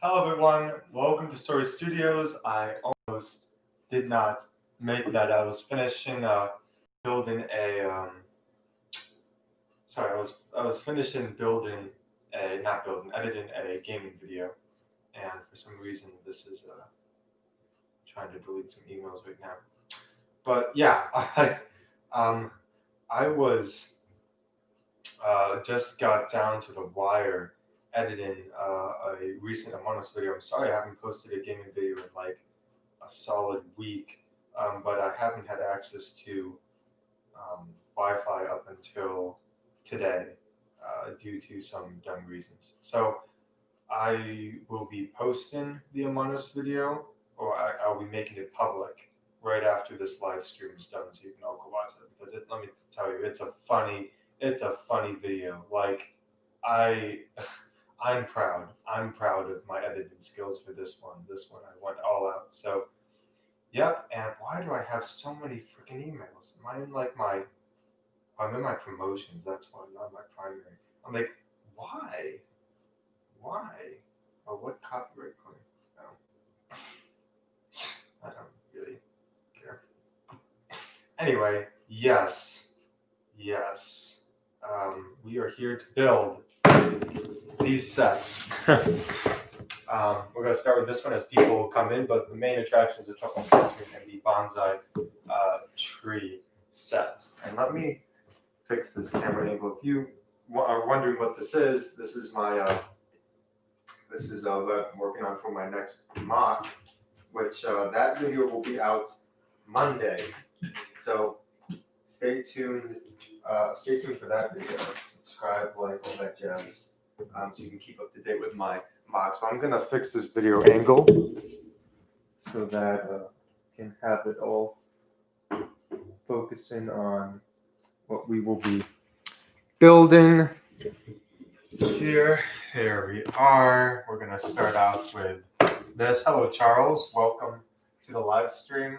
Hello everyone, welcome to Story Studios. I almost did not make that. I was finishing building a I was finishing building a not building editing a gaming video, and for some reason this is trying to delete some emails right now. But yeah, um I was just got down to the wire editing a recent Among Us video. I'm sorry I haven't posted a gaming video in like a solid week, but I haven't had access to Wi-Fi up until today due to some dumb reasons. So I will be posting the Among Us video, or I'll be making it public right after this live stream is done, so you can all go watch it. Because let me tell you, it's a funny video. Like I, I'm proud. I'm proud of my editing skills for this one. This one I went all out. So yep. And why do I have so many freaking emails? Am I in like my? I'm in my promotions. That's why, not my primary. I'm like, why? Why? Oh, what copyright claim? No, I don't really care. Anyway, yes. We are here to build these sets. We're going to start with this one as people come in, but the main attraction is the Tatooine and the Bonsai tree set. And let me fix this camera angle. If you are wondering what this is my this is what I'm working on for my next mock, which that video will be out Monday. So stay tuned. Stay tuned for that video. Subscribe, like, all that jazz, so you can keep up to date with my mock. So I'm gonna fix this video angle so that I can have it all focusing on what we will be building here. Here we are. We're gonna start out with this. Hello, Charles. Welcome to the live stream.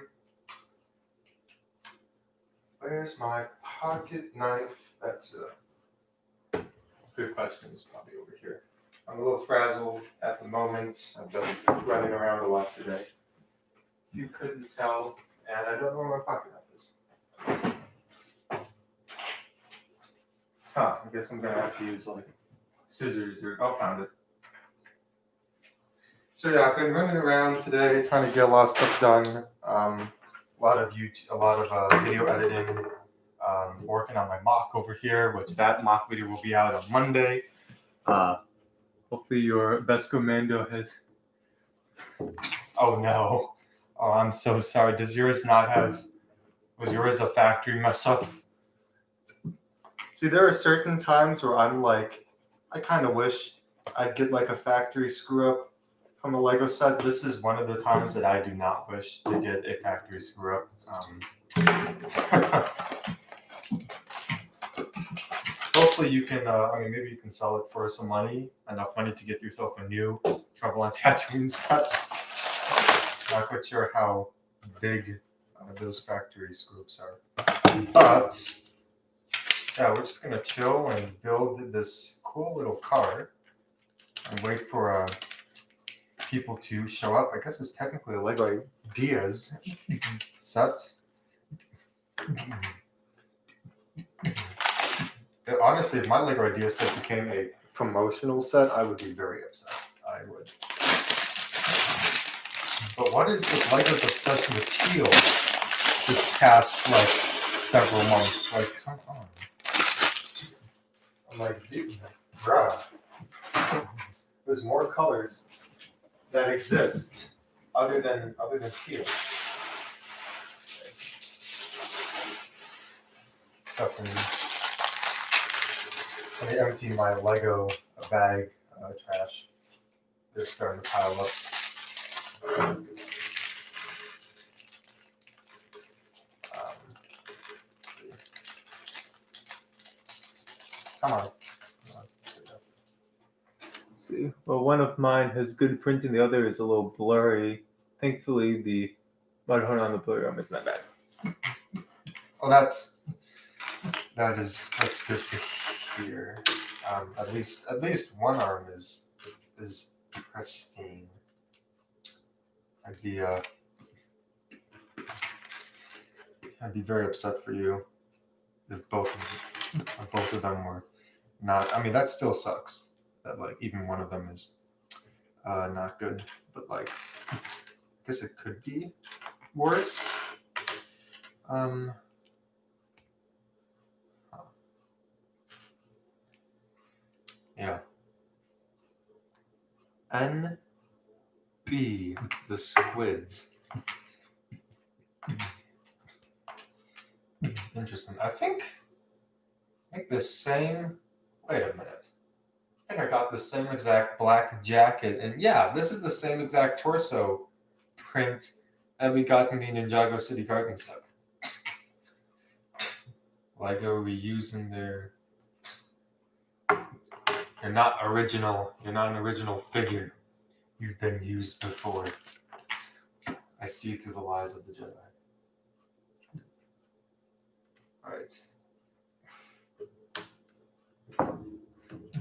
Where's my pocket knife? That's a good question. It's probably over here. I'm a little frazzled at the moment. I've been running around a lot today. You couldn't tell, and I don't know where my pocket knife is. I guess I'm gonna have to use like scissors or found it. So yeah, I've been running around today trying to get a lot of stuff done. A lot of video editing. Working on my mock over here, which that mock video will be out on Monday. Hopefully your best commando has. Oh no! Oh, I'm so sorry. Does yours not have? Was yours a factory mess up? See, there are certain times where I'm like, I kind of wish I'd get like a factory screw up from a Lego set. This is one of the times that I do not wish to get a factory screw up. Hopefully you can, maybe you can sell it for some money, enough money to get yourself a new Trouble on Tatooine set. Not quite sure how big those factory screws are. But, yeah, we're just going to chill and build this cool little car and wait for people to show up. I guess it's technically a Lego Ideas set. Honestly, if my Lego Ideas set became a promotional set, I would be very upset. I would. But what is with Lego's obsession with teal this past, like, several months? Like, come on. I'm like, dude, bruh. There's more colors that exist other than teal. Let me empty my Lego bag trash. They're starting to pile up. Come on. See, well, one of mine has good printing, the other is a little blurry. Thankfully, the mudhorn on the blurry arm is not bad. Oh, that's good to hear. At least one arm is pristine. I'd be very upset for you if both of them were not. I mean, that still sucks. That like even one of them is not good, but like I guess it could be worse. Yeah. NB, the squids. Interesting. I think the same. Wait a minute. I think I got the same exact black jacket, and yeah, this is the same exact torso print that we got in the Ninjago City Garden set. Lego reusing their. You're not original. You're not an original figure. You've been used before. I see through the lies of the Jedi. Alright.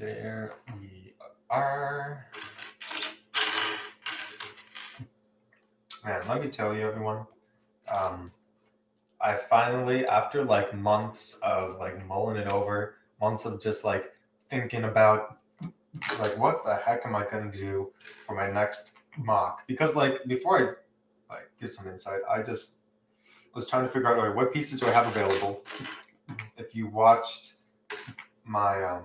There we are. Man, let me tell you, everyone. I finally, after like months of like mulling it over, months of just like thinking about like what the heck am I gonna do for my next mock? Because like before I like give some insight, I just was trying to figure out what pieces do I have available. If you watched my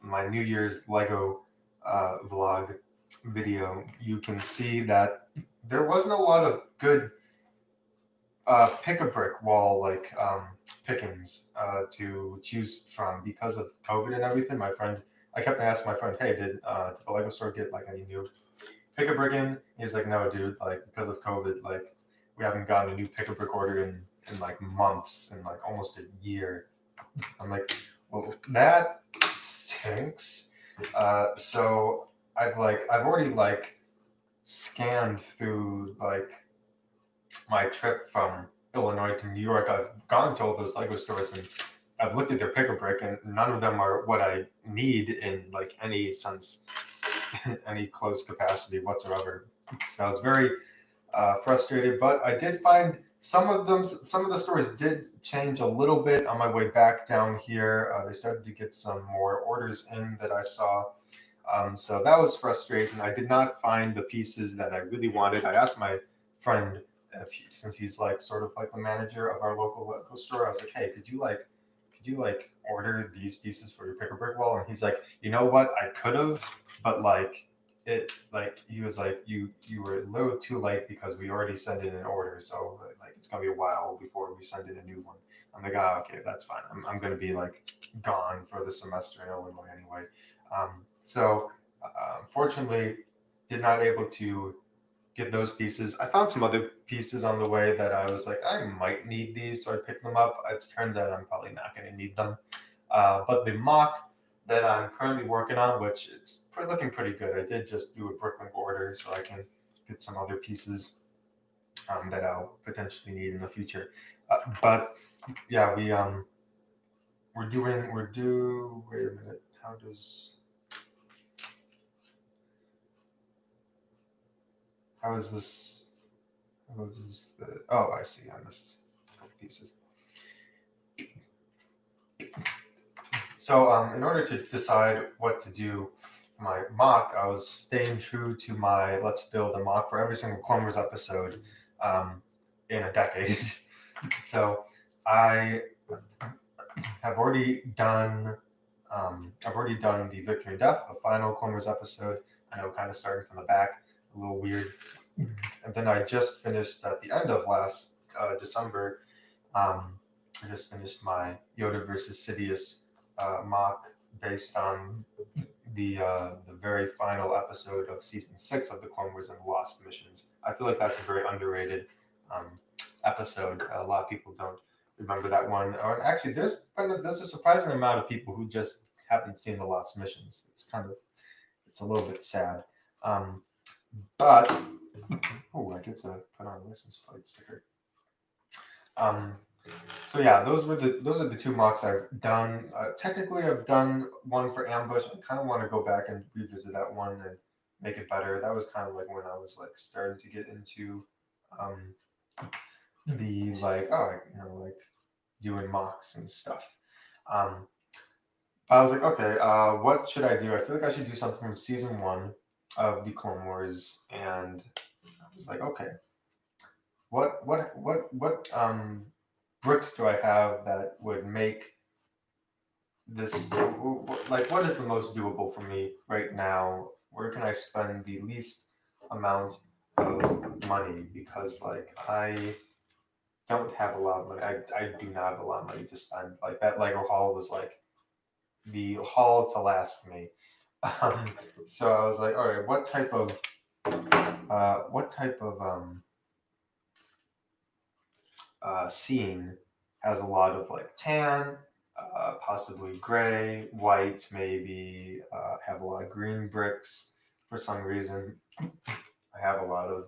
my New Year's Lego vlog video, you can see that there wasn't a lot of good pick-a-brick wall like pickings to choose from because of COVID and everything. I kept asking my friend, hey, did the Lego store get like any new pick-a-brick in? He's like, no, dude, like because of COVID, like we haven't gotten a new pick-a-brick order in like months, in like almost a year. I'm like, well, that stinks. So I've already like scanned through like my trip from Illinois to New York. I've gone to all those Lego stores and I've looked at their pick-a-brick, and none of them are what I need in like any sense, any close capacity whatsoever. So I was very frustrated, but I did find some of the stores did change a little bit on my way back down here. They started to get some more orders in that I saw. So that was frustrating. I did not find the pieces that I really wanted. I asked my friend, since he's like sort of like the manager of our local Lego store, I was like, hey, could you order these pieces for your pick-a-brick wall? And he's like, you know what, I could have, but like he was like, you were a little too late because we already sent in an order, so like it's gonna be a while before we send in a new one. I'm like, oh, okay, that's fine. I'm gonna be like gone for the semester in Illinois anyway. So unfortunately, did not able to get those pieces. I found some other pieces on the way that I was like, I might need these, so I picked them up. It turns out I'm probably not going to need them. But the mock that I'm currently working on, which it's looking pretty good. I did just do a Bricklink order, so I can get some other pieces that I'll potentially need in the future. But yeah, we're due. Wait a minute. How is this? Oh, I see. I missed a couple pieces. So in order to decide what to do for my mock, I was staying true to my let's build a mock for every single Clone Wars episode in a decade. So I have already done the Victory and Death, the final Clone Wars episode. I know, kind of starting from the back, a little weird. And then I just finished at the end of last December. I just finished my Yoda versus Sidious mock based on the very final episode of season 6 of the Clone Wars and the Lost Missions. I feel like that's a very underrated episode. A lot of people don't remember that one. Or actually, there's a surprising amount of people who just haven't seen the Lost Missions. It's a little bit sad. But I get to put on a license plate sticker. So yeah, those are the two mocks I've done. Technically, I've done one for Ambush. I kind of want to go back and revisit that one and make it better. That was kind of like when I was like starting to get into um, the like like doing mocks and stuff. Um, I was like, okay, what should I do? I feel like I should do something from season one of the Clone Wars, and I was like, okay, what bricks do I have that would make this like what is the most doable for me right now? Where can I spend the least amount of money? Because like I don't have a lot of money. I do not have a lot of money to spend. Like that Lego haul was like the haul to last me. Um, so I was like, all right, what type of scene has a lot of like tan, possibly gray, white, maybe have a lot of green bricks for some reason. I have a lot of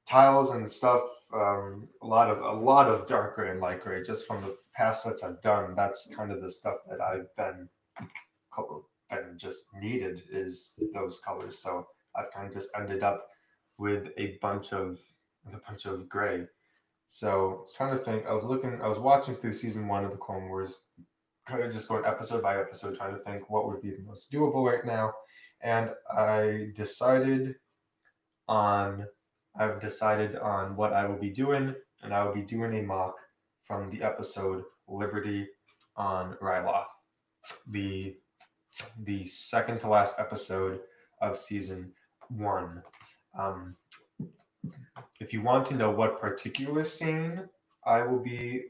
tiles and stuff. A lot of dark gray and light gray. Just from the past sets I've done, that's kind of the stuff that I've been just needed is those colors. So I've kind of just ended up with a bunch of gray. So I was trying to think. I was watching through season one of the Clone Wars, kind of just going episode by episode, trying to think what would be the most doable right now. And on, I've decided on what I will be doing, and I will be doing a mock from the episode Liberty on Ryloth, the the second to last episode of season one. Um, if you want to know what particular scene I will be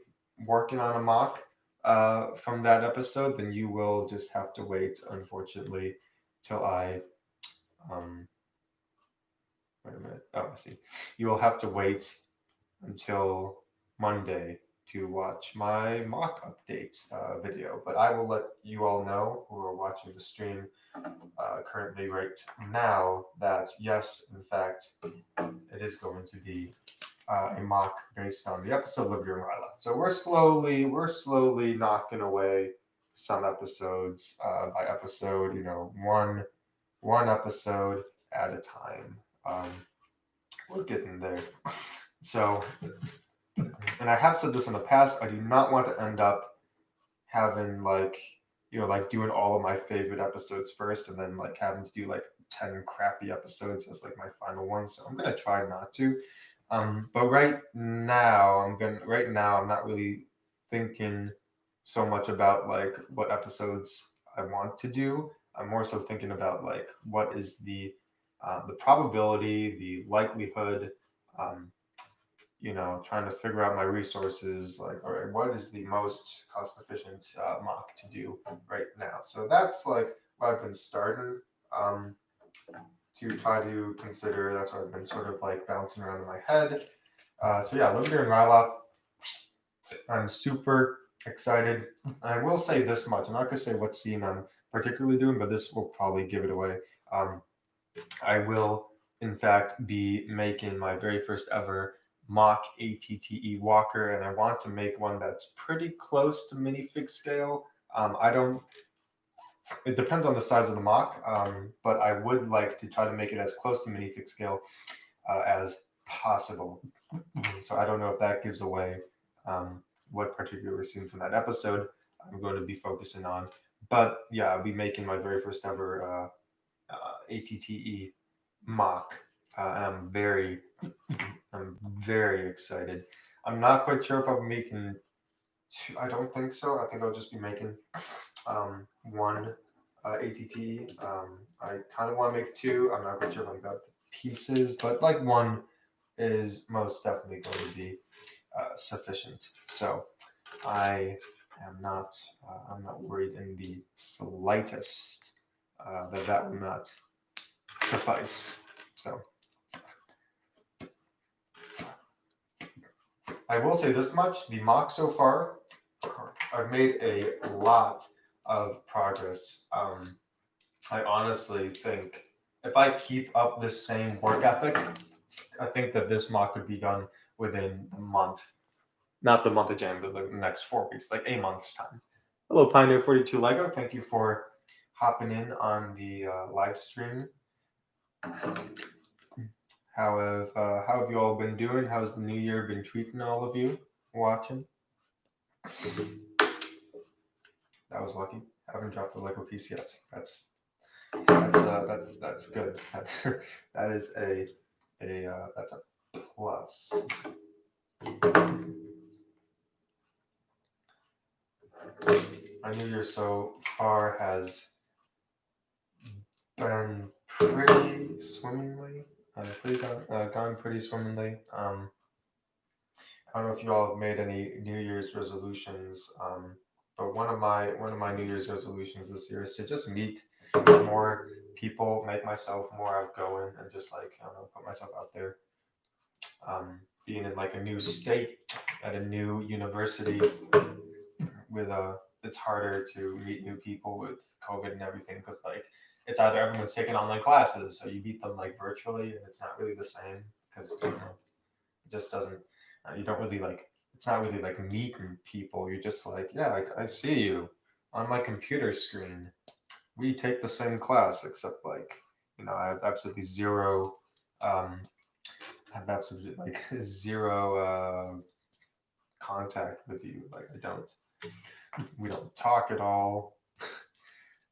working on a mock from that episode, then you will just have to wait, unfortunately, till I. Um, wait a minute. Oh, I see. You will have to wait until Monday to watch my mock update video. But I will let you all know who are watching the stream currently right now that yes, in fact, it is going to be a mock based on the episode Liberty and Ryla. So we're slowly knocking away some episodes by episode, one episode at a time. Um, we're getting there. So, and I have said this in the past, I do not want to end up having like doing all of my favorite episodes first and then like having to do like 10 crappy episodes as like my final one. So I'm gonna try not to. But right now I'm not really thinking so much about like what episodes I want to do. I'm more so thinking about like what is the probability, the likelihood, um, trying to figure out my resources, like, all right, what is the most cost efficient mock to do right now? So that's like what I've been starting um, to try to consider. That's what I've been sort of like bouncing around in my head. So yeah, Liberty and Ryloth, I'm super excited. I will say this much. I'm not going to say what scene I'm particularly doing, but this will probably give it away. Um, I will, in fact, be making my very first ever mock ATTE walker, and I want to make one that's pretty close to minifig scale. I don't. It depends on the size of the mock, but I would like to try to make it as close to minifig scale as possible. So I don't know if that gives away what particular scene from that episode I'm going to be focusing on. But yeah, I'll be making my very first ever ATTE mock. And I'm very excited. I'm not quite sure if I'm making two. I don't think so. I think I'll just be making one ATTE. I kind of want to make two. I'm not quite sure if I'm got the pieces, but like one is most definitely going to be sufficient. So I am not. I'm not worried in the slightest that will not suffice. So I will say this much: the mock so far, I've made a lot of progress. I honestly think if I keep up this same work ethic, I think that this mock could be done within the month. Not the month of January, but the next 4 weeks, like a month's time. Hello, Pioneer 42 Lego. Thank you for hopping in on the live stream. How have you all been doing? How's the new year been treating all of you watching? That was lucky. I haven't dropped the Lego piece yet. That's good. That is a that's a plus. My new year so far has been pretty swimmingly. Gone pretty swimmingly. I don't know if you all have made any New Year's resolutions, but one of my New Year's resolutions this year is to just meet more people, make myself more outgoing, and just like I don't know, put myself out there. Being in like a new state at a new university with it's harder to meet new people with COVID and everything because like it's either everyone's taking online classes, so you meet them like virtually, and it's not really the same because it just doesn't. You don't really like. It's not really like meeting people. You're just like, yeah, I see you on my computer screen. We take the same class, except like, I have absolutely zero. I have absolutely like zero contact with you. Like I don't. We don't talk at all.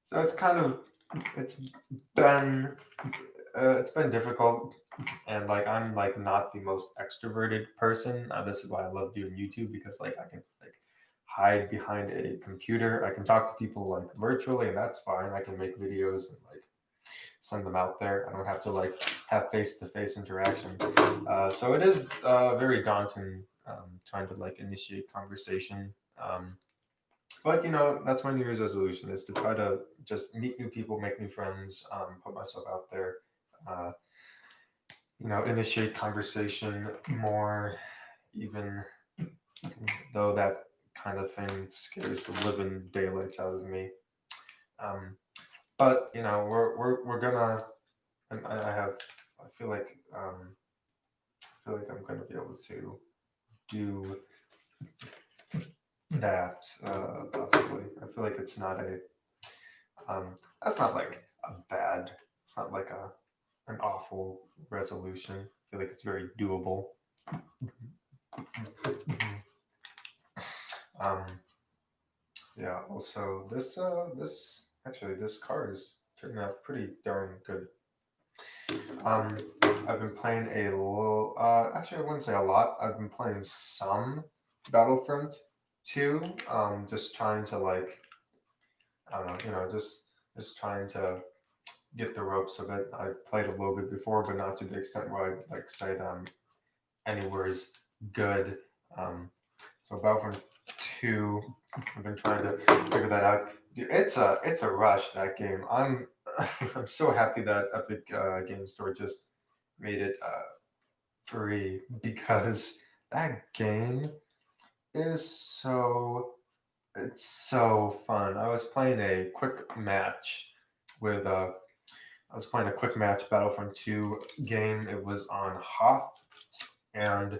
So it's been it's been difficult, and like I'm like not the most extroverted person. This is why I love doing YouTube because like I can like hide behind a computer. I can talk to people like virtually, and that's fine. I can make videos and like send them out there. I don't have to like have face to face interaction. So it is very daunting trying to like initiate conversation. But that's my New Year's resolution is to try to just meet new people, make new friends, put myself out there, uh, initiate conversation more, even though that kind of thing scares the living daylights out of me. Um, but we're gonna. And I have. I feel like I'm gonna be able to do that possibly. I feel like it's not a. That's not like a bad. It's not like an awful resolution. I feel like it's very doable. Um, yeah. Also, this car is turning out pretty darn good. Um, I've been playing a little. Actually, I wouldn't say a lot. I've been playing some Battlefront 2. Just trying to like I don't know. Just trying to get the ropes of it. I've played a little bit before, but not to the extent where I'd like say that I'm anywhere is good. Um, so Battlefront 2, I've been trying to figure that out. Dude, it's a rush that game. I'm so happy that Epic Game Store just made it free because that game is it's so fun. With I was playing a quick match Battlefront 2 game. It was on Hoth, and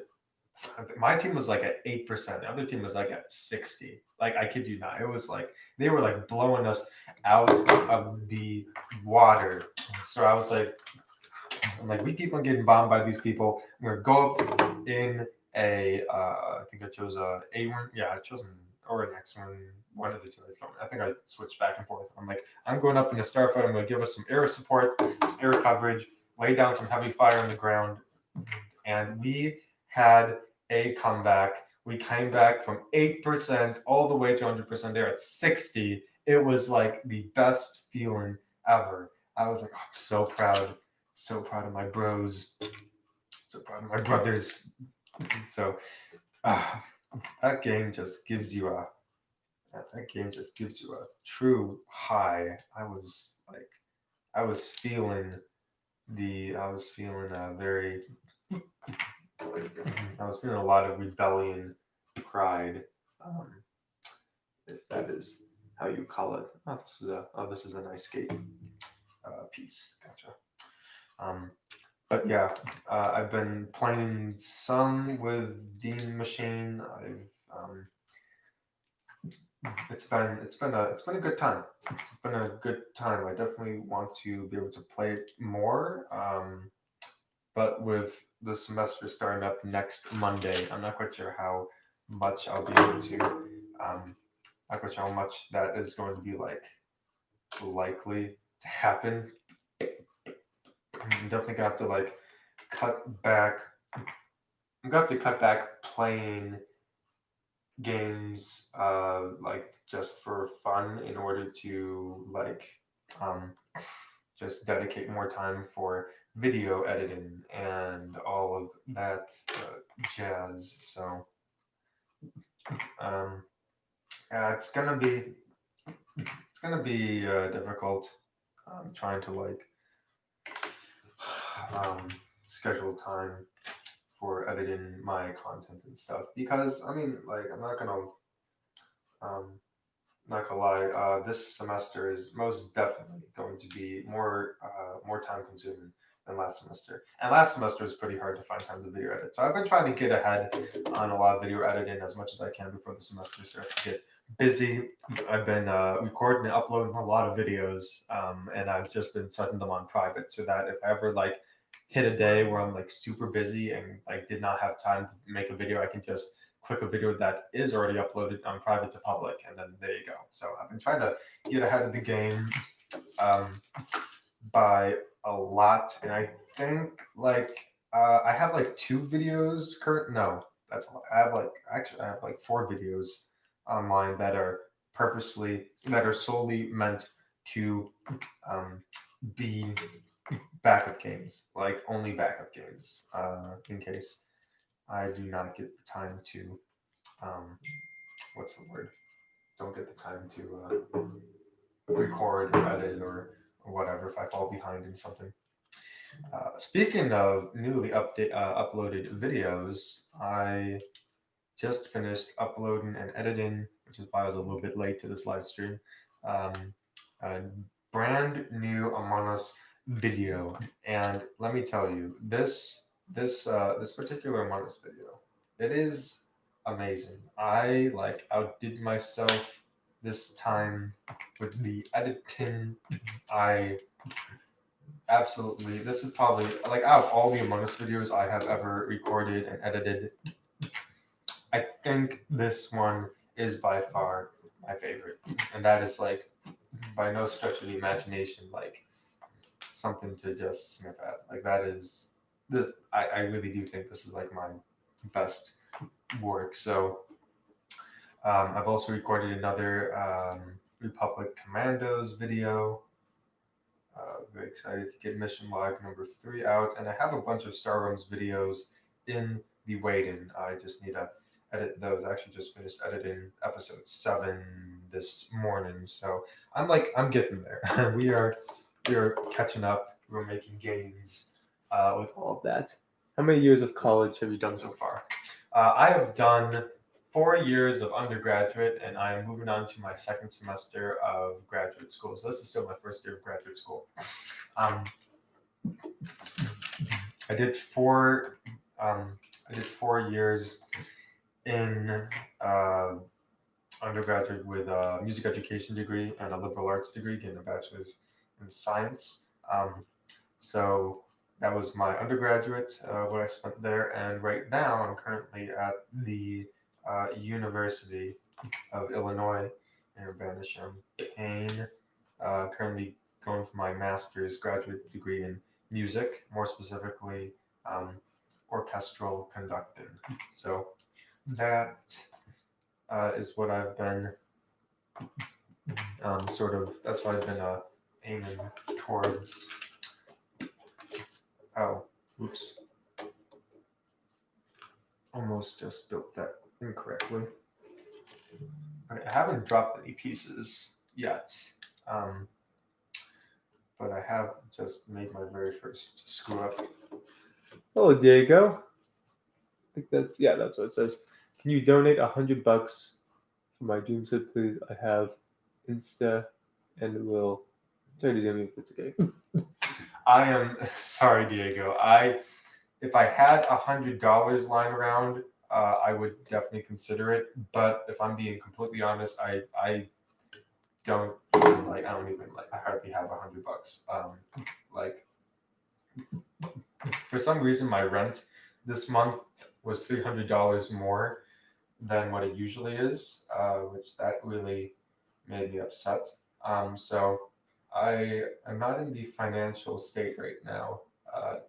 my team was like at 8%. The other team was like at 60. Like I kid you not. It was like they were like blowing us out of the water. So I'm like, we keep on getting bombed by these people. I'm gonna go up in I think I chose a A1. Yeah, I chose an or an X1. One of the two. I think I switched back and forth. I'm like, I'm going up in a starfight. I'm gonna give us some air support, air coverage, lay down some heavy fire on the ground, and we had a comeback. We came back from 8% all the way to 100%. There at 60. It was like the best feeling ever. I was like, oh, so proud of my bros, so proud of my brothers. So uh, that game just gives you a that game just gives you a true high. I was feeling I was feeling very I was feeling a lot of rebellion, pride, um, if that is how you call it. This is a nice skate piece. Gotcha. Um, but yeah, I've been playing some with Dean Machine. I've it's been a good time. It's been a good time. I definitely want to be able to play it more. But with the semester starting up next Monday, I'm not quite sure how much I'll be able to. Not quite sure how much that is going to be like likely to happen. I'm definitely gonna have to like cut back. I'm gonna have to cut back playing games like just for fun in order to like um, just dedicate more time for video editing and all of that jazz. So um, yeah, it's gonna be difficult trying to like um, schedule time for editing my content and stuff because I mean like um, not gonna lie, this semester is most definitely going to be more time consuming than last semester. And last semester was pretty hard to find time to video edit. So I've been trying to get ahead on a lot of video editing as much as I can before the semester starts to get busy. I've been recording and uploading a lot of videos, and I've just been setting them on private so that if I ever like hit a day where I'm like super busy and like did not have time to make a video, I can just click a video that is already uploaded on private to public, and then there you go. So I've been trying to get ahead of the game um, by a lot, and I think like I have like two videos current. No, that's a lot. I have like four videos online that are solely meant to um, be backup games, like only backup games, in case I do not get the time to um, what's the word? Don't get the time to record or edit or whatever if I fall behind in something. Speaking of newly uploaded videos, I just finished uploading and editing, which is why I was a little bit late to this live stream. Um, a brand new Among Us video, and let me tell you, this particular Among Us video, it is amazing. I like outdid myself this time with the editing. I absolutely. This is probably like out of all the Among Us videos I have ever recorded and edited, I think this one is by far my favorite, and that is like by no stretch of the imagination like something to just sniff at. Like that is this. I really do think this is like my best work. So I've also recorded another Republic Commandos video. Very excited to get Mission Log number 3 out, and I have a bunch of Star Realms videos in the waiting. I just need to edit those. I actually just finished editing episode 7 this morning, so I'm getting there. we are catching up. We're making gains with all of that. How many years of college have you done so far? I have done 4 years of undergraduate, and I am moving on to my second semester of graduate school. So this is still my first year of graduate school. Um, I did four. I did 4 years in undergraduate with a music education degree and a liberal arts degree, getting a bachelor's in science. Um, so that was my undergraduate, what I spent there, and right now I'm currently at the University of Illinois in Urbana-Champaign. Currently going for my master's graduate degree in music, more specifically orchestral conducting. So that is what I've been that's what I've been aiming towards. Oh, oops. Almost just built that incorrectly. I haven't dropped any pieces yet, um, but I have just made my very first screw up. Hello, Diego. I think that's what it says. Can you donate $100 for my Doom set, please? I have Insta, and will try to do me if it's okay. I am sorry, Diego. If I had $100 lying around, I would definitely consider it. But if I'm being completely honest, I don't even like. I don't even like. I hardly have $100. Like for some reason, my rent this month was $300 more than what it usually is, which that really made me upset. So I am not in the financial state right now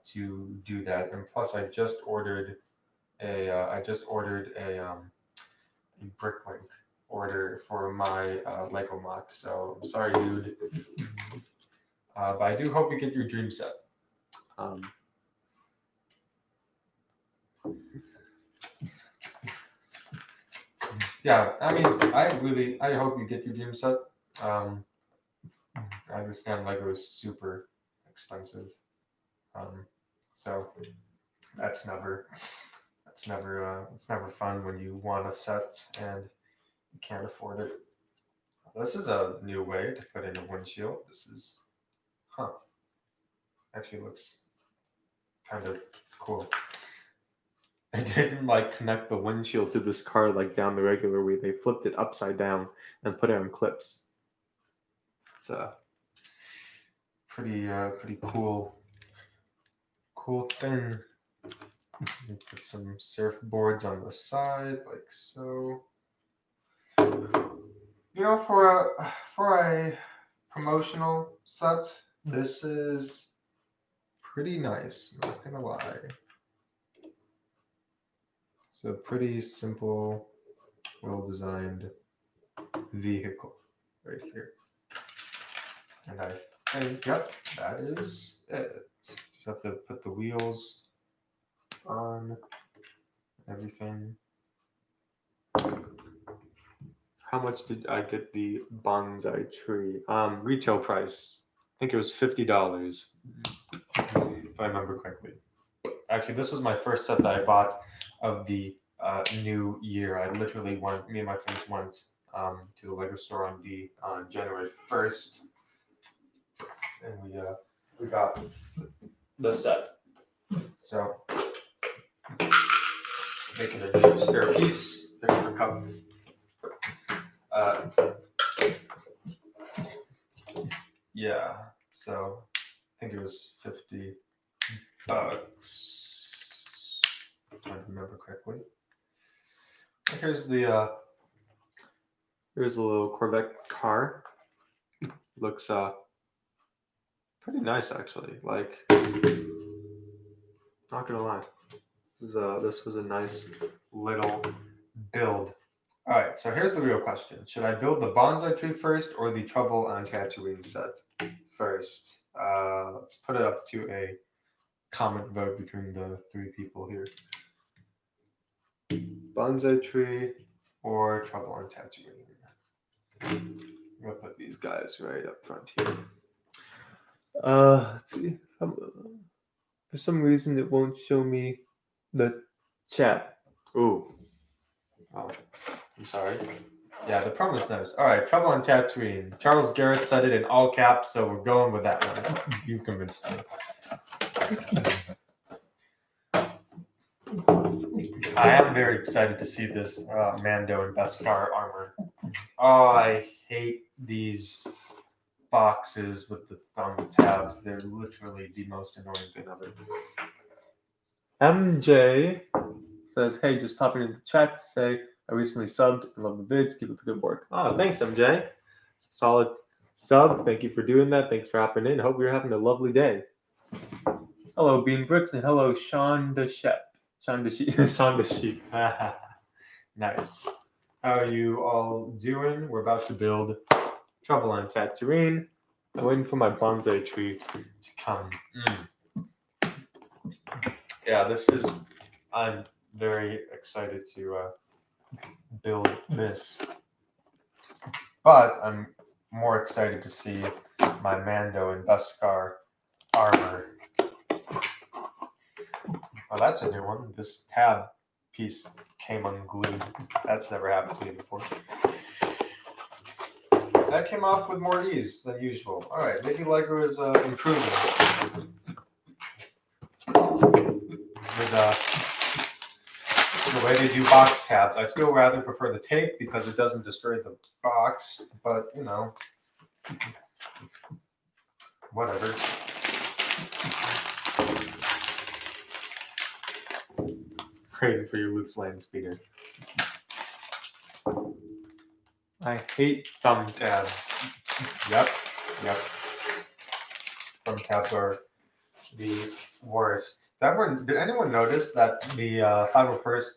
to do that, and plus I just ordered a Bricklink order for my Lego MOC. So I'm sorry, dude, but I do hope you get your dream set. Um, yeah, I mean, I hope you get your dream set. Um, I understand Lego is super expensive, um, so that's never it's never fun when you want a set and you can't afford it. This is a new way to put in a windshield. This is, huh? Actually, looks kind of cool. I didn't like connect the windshield to this car like down the regular way. They flipped it upside down and put it on clips. It's pretty cool thing. Put some surfboards on the side like so. You know, for a promotional set, this is pretty nice. Not gonna lie. It's a pretty simple, well-designed vehicle right here. And I think, yep, that is it. Just have to put the wheels on, everything. How much did I get the bonsai tree? Retail price. I think it was $50, if I remember correctly. Actually, this was my first set that I bought of the new year. I literally went. Me and my friends went to the Lego store on January 1st, and we got the set. So making a spare piece, different cup. Yeah, so I think it was $50. If I remember correctly. Here's the here's a little Corvette car. Looks pretty nice actually. Like, not gonna lie, this was a nice little build. All right, so here's the real question: should I build the bonsai tree first or the Trouble on Tatooine set first? Let's put it up to a comment vote between the three people here. Bonsai tree or Trouble on Tatooine? I'm gonna put these guys right up front here. Let's see. For some reason, it won't show me the chat. Ooh. Oh, I'm sorry. Yeah, the promo is nice. All right, Trouble on Tatooine. Charles Garrett said it in all caps, so we're going with that one. You've convinced me. I am very excited to see this Mando and Beskar armor. Oh, I hate these boxes with the thumb tabs. They're literally the most annoying thing ever. MJ says, hey, just popping in the chat to say I recently subbed and love the vids. Keep up the good work. Oh, thanks, MJ. Solid sub. Thank you for doing that. Thanks for hopping in. Hope you're having a lovely day. Hello, Bean Bricks, and hello, Sean the Shep. Sean the Sheep. Sean the Sheep. Nice. How are you all doing? We're about to build Trouble on Tatooine. I'm waiting for my bonsai tree to come. Yeah, I'm very excited to build this. But I'm more excited to see my Mando and Beskar armor. Oh, that's a new one. This tab piece came unglued. That's never happened to me before. That came off with more ease than usual. All right, maybe Lego is improving. With the way they box tabs. I still rather prefer the tape because it doesn't destroy the box, but you know, whatever. Crazy for your Luke's land speeder. I hate thumb tabs. Yep. Thumb tabs are the worst. Did anyone notice that the 501st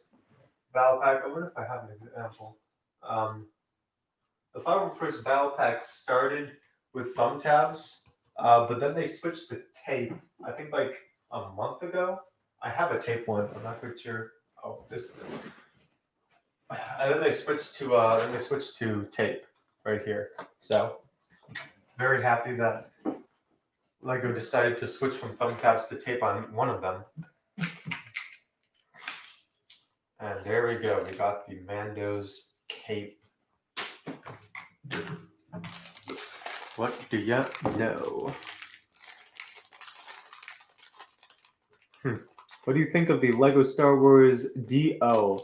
Battle Pack? I wonder if I have an example. The 501st Battle Pack started with thumb tabs, but then they switched to tape. I think like a month ago. I have a tape one. I'm not quite sure. Oh, this is it. And then they switched to tape right here. So very happy that Lego decided to switch from thumb tabs to tape on one of them. And there we go. We got the Mando's cape. What do you know? What do you think of the Lego Star Wars DO?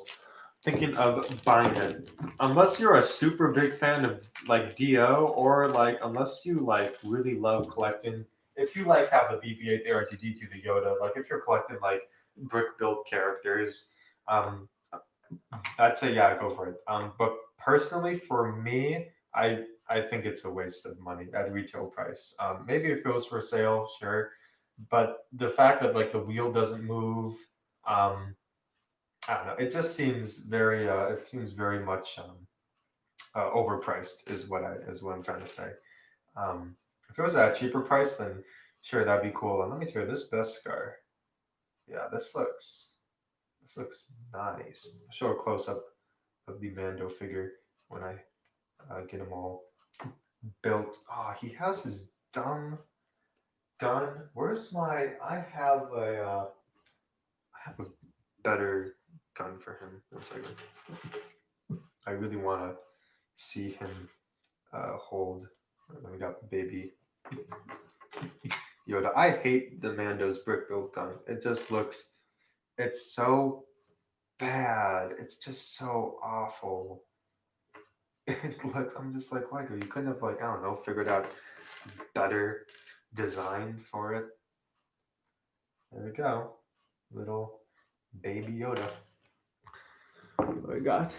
Thinking of buying it. Unless you're a super big fan of like DO, or like unless you like really love collecting. If you like have the BB-8, the R2D2, the Yoda, like if you're collecting like brick built characters, I'd say yeah, go for it. But personally, for me, I think it's a waste of money at retail price. Maybe if it was for sale, sure, but the fact that like the wheel doesn't move, I don't know. It just seems very. It seems very much overpriced. Is what I'm trying to say. If it was at a cheaper price, then sure that'd be cool. And let me tell you, this Beskar, yeah, this looks nice. I'll show a close up of the Mando figure when I get them all built. Ah, he has his dumb gun. Where's my? I have a better gun for him. One second. I really want to see him hold. And we got baby Yoda. I hate the Mando's brick build gun. It just looks. It's so bad. It's just so awful. It looks. I'm just like Lego. You couldn't have like I don't know figured out better design for it. There we go, little baby Yoda. What we got?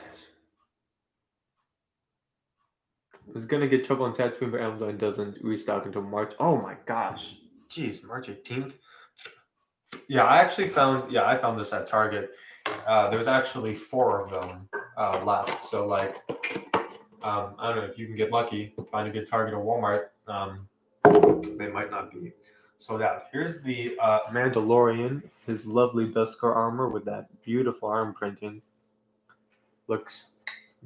I was gonna get trouble on Tatooine, but Amazon doesn't restock until March. Oh my gosh, jeez, March 18th. Yeah, I found this at Target. There's actually 4 of them left. So like, I don't know if you can get lucky, find a good Target or Walmart. They might not be sold out. Here's the Mandalorian, his lovely Beskar armor with that beautiful arm printing. Looks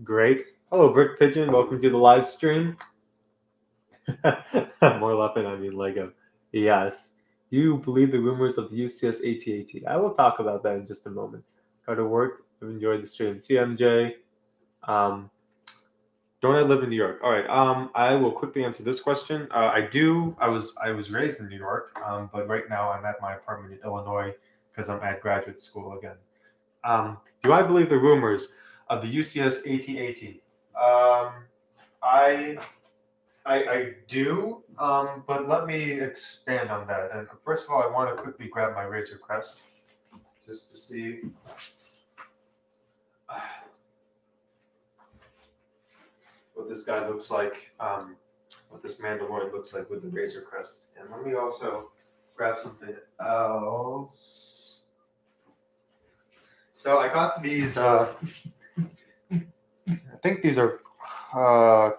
great. Hello, Brick Pigeon. Welcome to the live stream. More laughing, I mean Lego. Yes. Do you believe the rumors of the UCS AT-AT? I will talk about that in just a moment. Got to work. I've enjoyed the stream. CMJ. Don't I live in New York? All right. I will quickly answer this question. I do. I was raised in New York, but right now I'm at my apartment in Illinois because I'm at graduate school again. Do I believe the rumors of the UCS AT-AT? I do, but let me expand on that. And first of all, I want to quickly grab my Razor Crest just to see. What this guy looks like, what this Mandalorian looks like with the Razor Crest. And let me also grab something else. So I got these, I think these are,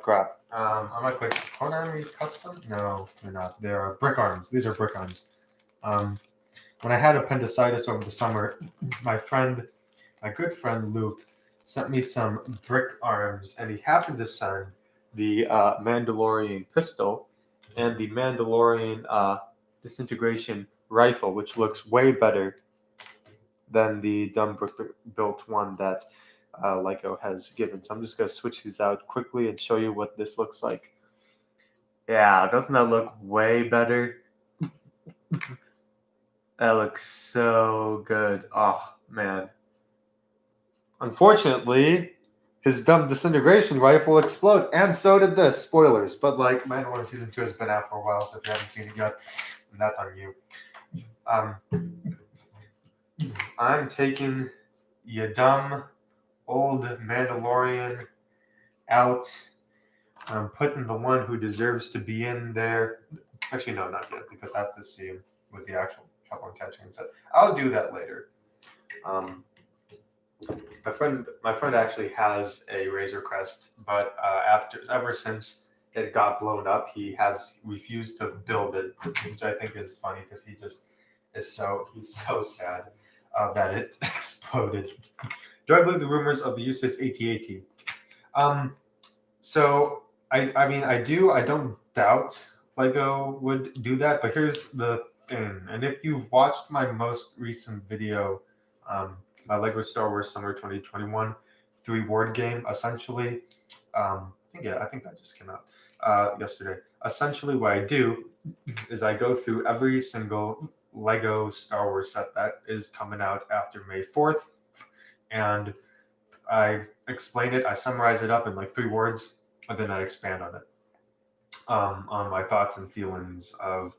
crap. I'm not quite, Konami Custom? No, they're not. They're brick arms. These are brick arms. When I had appendicitis over the summer, my good friend Luke, sent me some brick arms, and he happened to send the Mandalorian pistol and the Mandalorian disintegration rifle, which looks way better than the dumb brick built one that Lego has given. So I'm just going to switch these out quickly and show you what this looks like. Yeah, doesn't that look way better? That looks so good. Oh, man. Unfortunately, his dumb disintegration rifle exploded, and so did this. Spoilers, but like Mandalorian season 2 has been out for a while, so if you haven't seen it yet, then that's on you. Um, I'm taking you dumb old Mandalorian out. I'm putting the one who deserves to be in there. Actually, no, not yet, because I have to see him with the actual trouble intention. So I'll do that later. My friend actually has a Razor Crest, but ever since it got blown up, he has refused to build it, which I think is funny because he's so sad that it exploded. Do I believe the rumors of the USS AT-AT? Um, so I mean I do. I don't doubt Lego would do that, but here's the thing. And if you've watched my most recent video, my Lego Star Wars Summer 2021 three-word game, essentially, I think that just came out yesterday. Essentially, what I do is I go through every single Lego Star Wars set that is coming out after May 4th, and I explain it, I summarize it up in like 3 words, and then I expand on it, on my thoughts and feelings of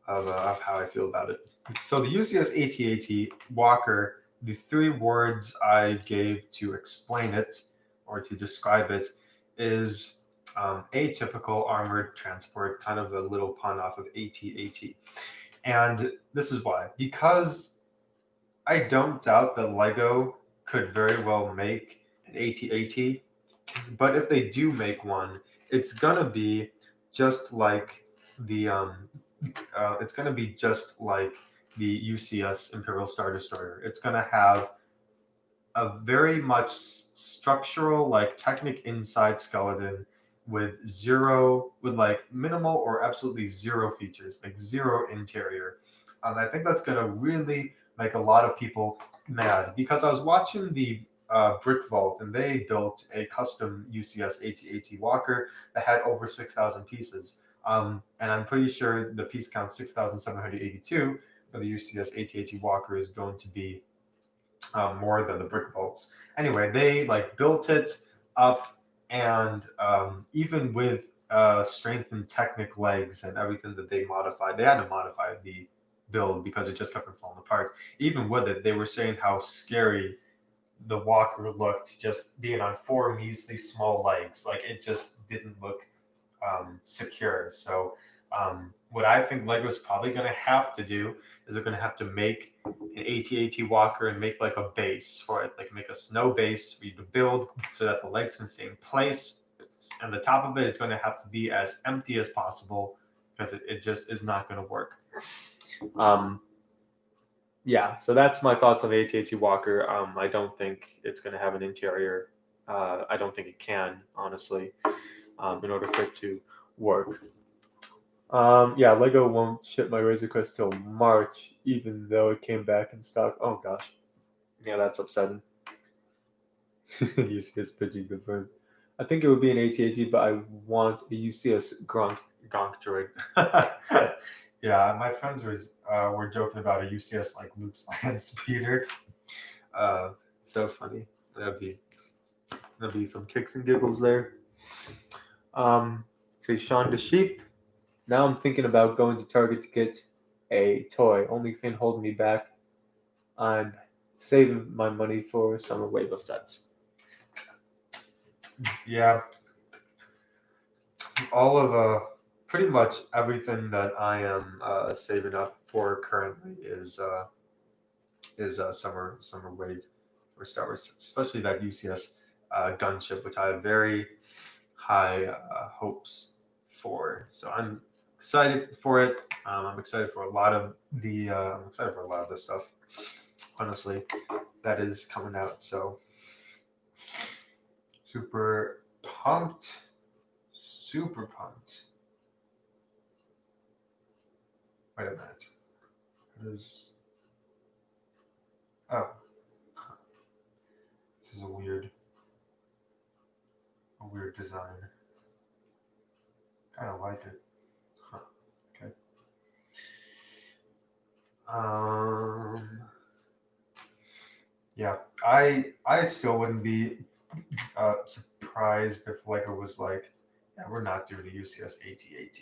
how I feel about it. So the UCS AT-AT Walker, the 3 words I gave to explain it or to describe it is atypical armored transport, kind of a little pun off of AT-AT. And this is why. Because I don't doubt that Lego could very well make an AT-AT, but if they do make one, it's gonna be just like the it's gonna be just like the UCS Imperial Star Destroyer. It's gonna have a very much structural, like Technic inside skeleton with like minimal or absolutely zero features, like zero interior. I think that's gonna really make a lot of people mad because I was watching the Brick Vault and they built a custom UCS AT-AT Walker that had over 6,000 pieces. And I'm pretty sure the piece count 6,782 for the UCS AT-AT Walker is going to be more than the brick vaults. Anyway, they like built it up, and even with strengthened Technic legs and everything that they modified, they had to modify the build because it just kept on falling apart. Even with it, they were saying how scary the walker looked, just being on 4 measly small legs. Like it just didn't look secure. So what I think Lego's probably going to have to do is they're going to have to make an AT-AT walker and make like a base for it, like make a snow base for you to build so that the legs can stay in place. And the top of it is going to have to be as empty as possible because it just is not going to work. Yeah, so that's my thoughts on the AT-AT Walker. I don't think it's going to have an interior. I don't think it can, honestly, in order for it to work. Yeah, Lego won't ship my Razor Crest till March, even though it came back in stock. Oh gosh, yeah, that's upsetting. UCS Pidgey confirmed. I think it would be an AT-AT, but I want a UCS Gonk droid. Yeah, my friends were joking about a UCS like Luke's land speeder. So funny. That'd be some kicks and giggles there. Say Sean the Sheep. Now I'm thinking about going to Target to get a toy. Only thing holding me back, I'm saving my money for summer wave of sets. Yeah, all of pretty much everything that I am saving up for currently is summer wave for Star Wars, especially that UCS gunship, which I have very high hopes for. So I'm excited for it. I'm excited for a lot of the stuff, honestly, that is coming out. So super pumped. Super pumped. Wait a minute. Oh, this is a weird design. Kind of like it. Huh. Okay. Um, Yeah, I still wouldn't be surprised if Lego was like, yeah, we're not doing a UCS AT-AT.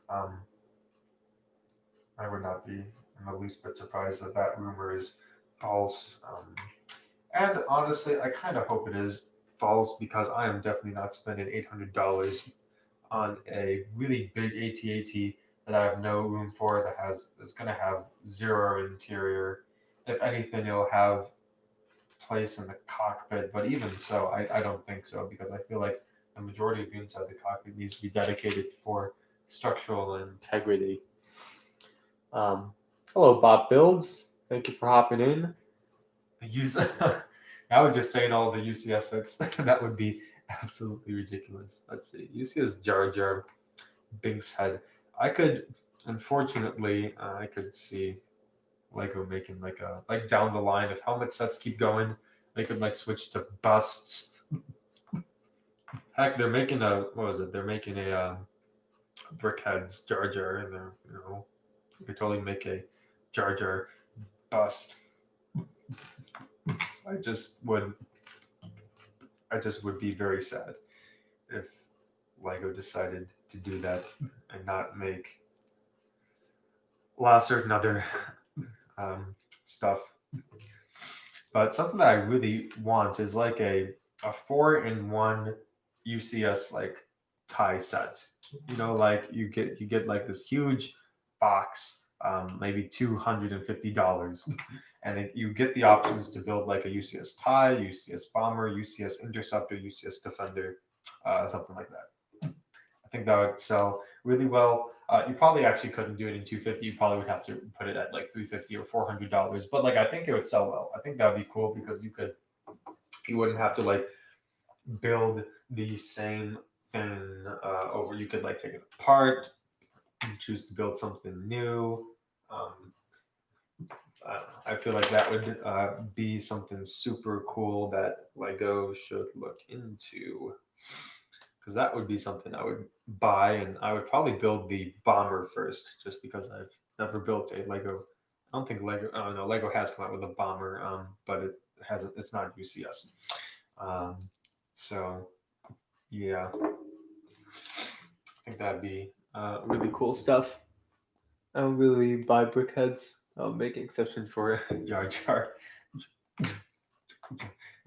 Um, I would not be in the least bit surprised that that rumor is false. And honestly, I kind of hope it is false because I am definitely not spending $800 on a really big AT-AT that I have no room for that has it's going to have zero interior. If anything, it'll have place in the cockpit, but even so, I don't think so because I feel like the majority of the inside the cockpit needs to be dedicated for structural integrity. Um, Hello, Bob Builds. Thank you for hopping in. Use I would just say in all the UCS that would be absolutely ridiculous. Let's see. UCS Jar Jar Binks head. I could unfortunately I could see Lego making like down the line if helmet sets keep going, they could like switch to busts. Heck, they're making a what was it? They're making a Brickheads Jar Jar, and they're you could totally make a Jar Jar bust. I just would I just would be very sad if Lego decided to do that and not make a lot of certain other um, stuff. But something that I really want is like a 4-in-1 UCS like tie set. Like you get like this huge box, maybe $250, and you get the options to build like a UCS tie, UCS bomber, UCS interceptor, UCS defender, something like that. I think that would sell really well. You probably actually couldn't do it in 250. You probably would have to put it at like 350 or $400. But like I think it would sell well. I think that would be cool because you wouldn't have to like build the same thing over. You could like take it apart and choose to build something new. Um, I, don't know. I feel like that would be something super cool that Lego should look into because that would be something I would buy, and I would probably build the bomber first, just because I've never built a Lego. I don't think Lego. I don't know. Lego has come out with a bomber, but it hasn't. It's not UCS. Um, so yeah, I think that'd be really cool stuff. I don't really buy brickheads. I'll make an exception for Jar Jar.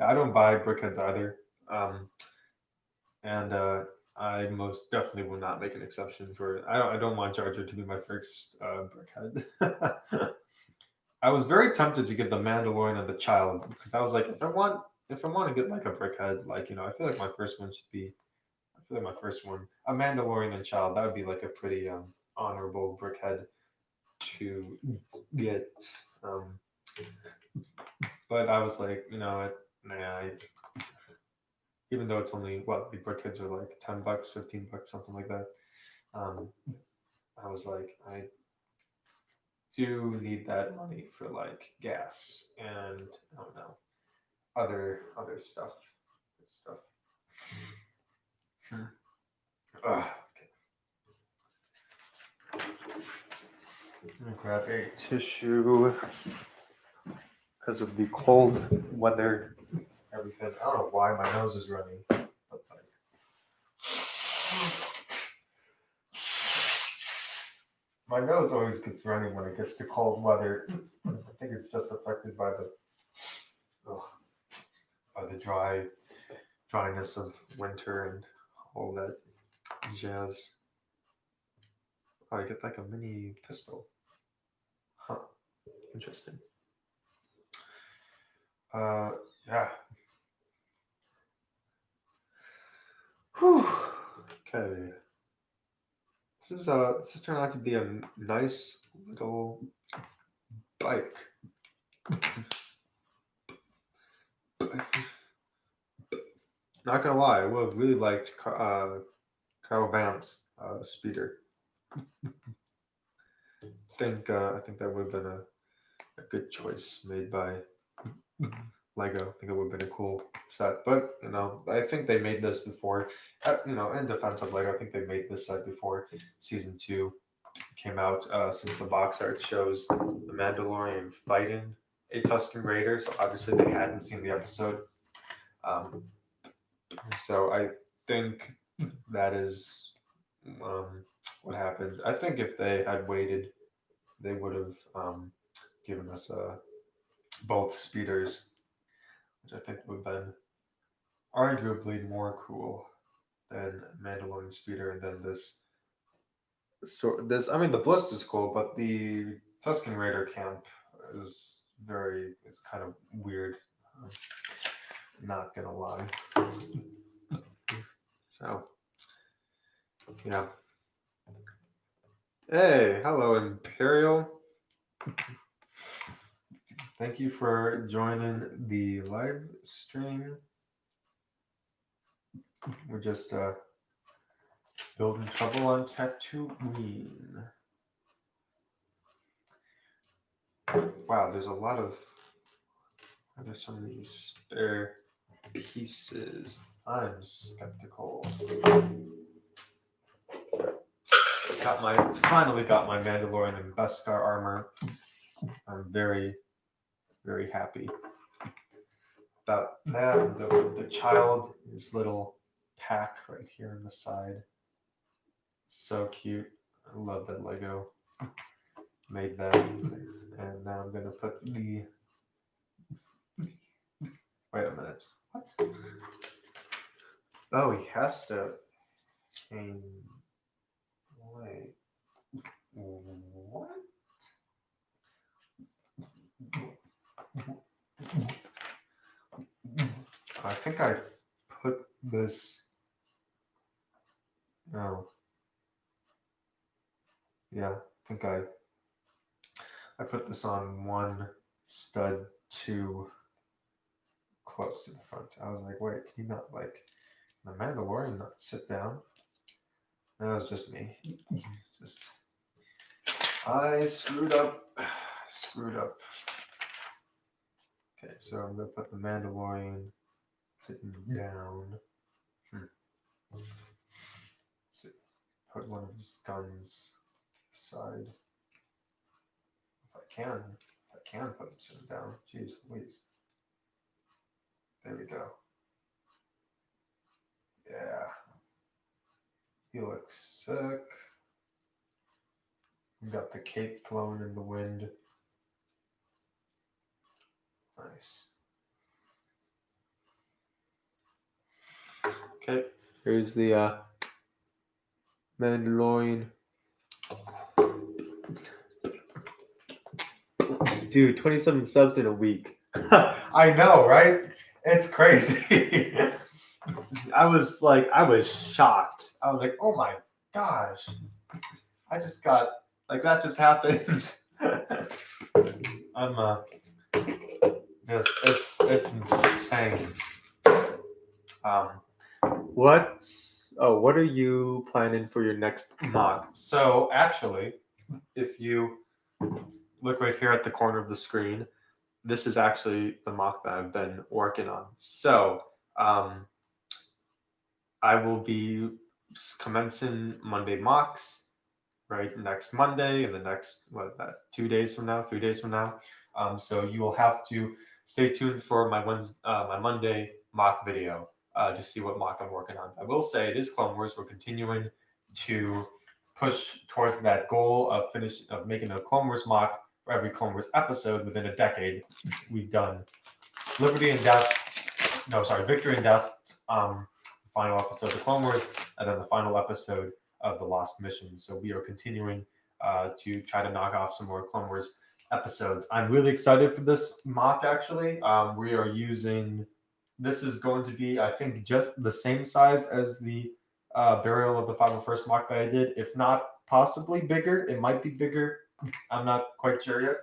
I don't buy brickheads either. Um, and I most definitely will not make an exception for it. I don't want Jar Jar to be my first brickhead. I was very tempted to get the Mandalorian and the Child because I was like, if I want to get like a brickhead, like I feel like my first one should be. I feel like my first one, a Mandalorian and Child, that would be like a pretty honorable brickhead to get. Um, but I was like, nah, even though it's only what the brickheads are like $10, $15, something like that. Um, I was like, I do need that money for like gas and I don't know other stuff. Hmm. Okay. I'm gonna grab a tissue because of the cold weather. Everything. I don't know why my nose is running, but like, my nose always gets running when it gets to cold weather. I think it's just affected ugh, by the dryness of winter and all that jazz. Oh, I get like a mini pistol. Huh. Interesting. Uh, yeah. Whew. Okay. This has turned out to be a nice little bike. Not gonna lie, I would have really liked Carl Vamp's speeder. I think that would have been a good choice made by Lego. I think it would have been a cool set. But I think they made this before. In defense of Lego, I think they made this set before season two. came out, since the box art shows the Mandalorian fighting a Tusken Raider, so obviously they hadn't seen the episode. Um, so I think that is what happened. I think if they had waited, they would have given us both speeders, which I think would have been arguably more cool than Mandalorian speeder, and then this. So this, I mean, the Blist is cool, but the Tusken Raider camp is it's kind of weird. Um, not gonna lie. So, yeah. Hey, hello, Imperial. Thank you for joining the live stream. We're just building trouble on Tatooine. Wow, there's a lot of. There's so many spare pieces. I'm skeptical. Finally got my Mandalorian and Beskar armor. I'm very, very happy about that. The child, his little pack right here on the side. So cute. I love that Lego. Made that. And now I'm gonna put the. Wait a minute. What? Oh, he has to change. Wait. What? I think I put this. No. Yeah, I think I put this on one stud too close to the front. I was like, wait, can you not the Mandalorian not sit down? That was just me. I screwed up. Okay, so I'm gonna put the Mandalorian sitting down. So put one of his guns aside. If I can put him sitting down. Jeez Louise. There we go. Yeah. He looks sick. We got the cape flowing in the wind. Nice. Okay, here's the Mandalorian. Dude, 27 subs in a week. I know, right? It's crazy. I was shocked. I was like, oh my gosh. I just got, that just happened. I'm it's insane. What are you planning for your next mock? So actually, if you look right here at the corner of the screen, this is actually the mock that I've been working on. So I will be commencing Monday mocks, right, next Monday, and the next 3 days from now. So you will have to stay tuned for my Monday mock video to see what mock I'm working on. I will say it is Clone Wars. We're continuing to push towards that goal of making a Clone Wars mock for every Clone Wars episode within a decade. We've done Victory and Death, final episode of Clone Wars, and then the final episode of the Lost Missions. So we are continuing to try to knock off some more Clone Wars episodes. I'm really excited for this mock, actually. We are using, this is going to be, I think, just the same size as the Burial of the 501st mock that I did. If not possibly bigger, it might be bigger. I'm not quite sure yet.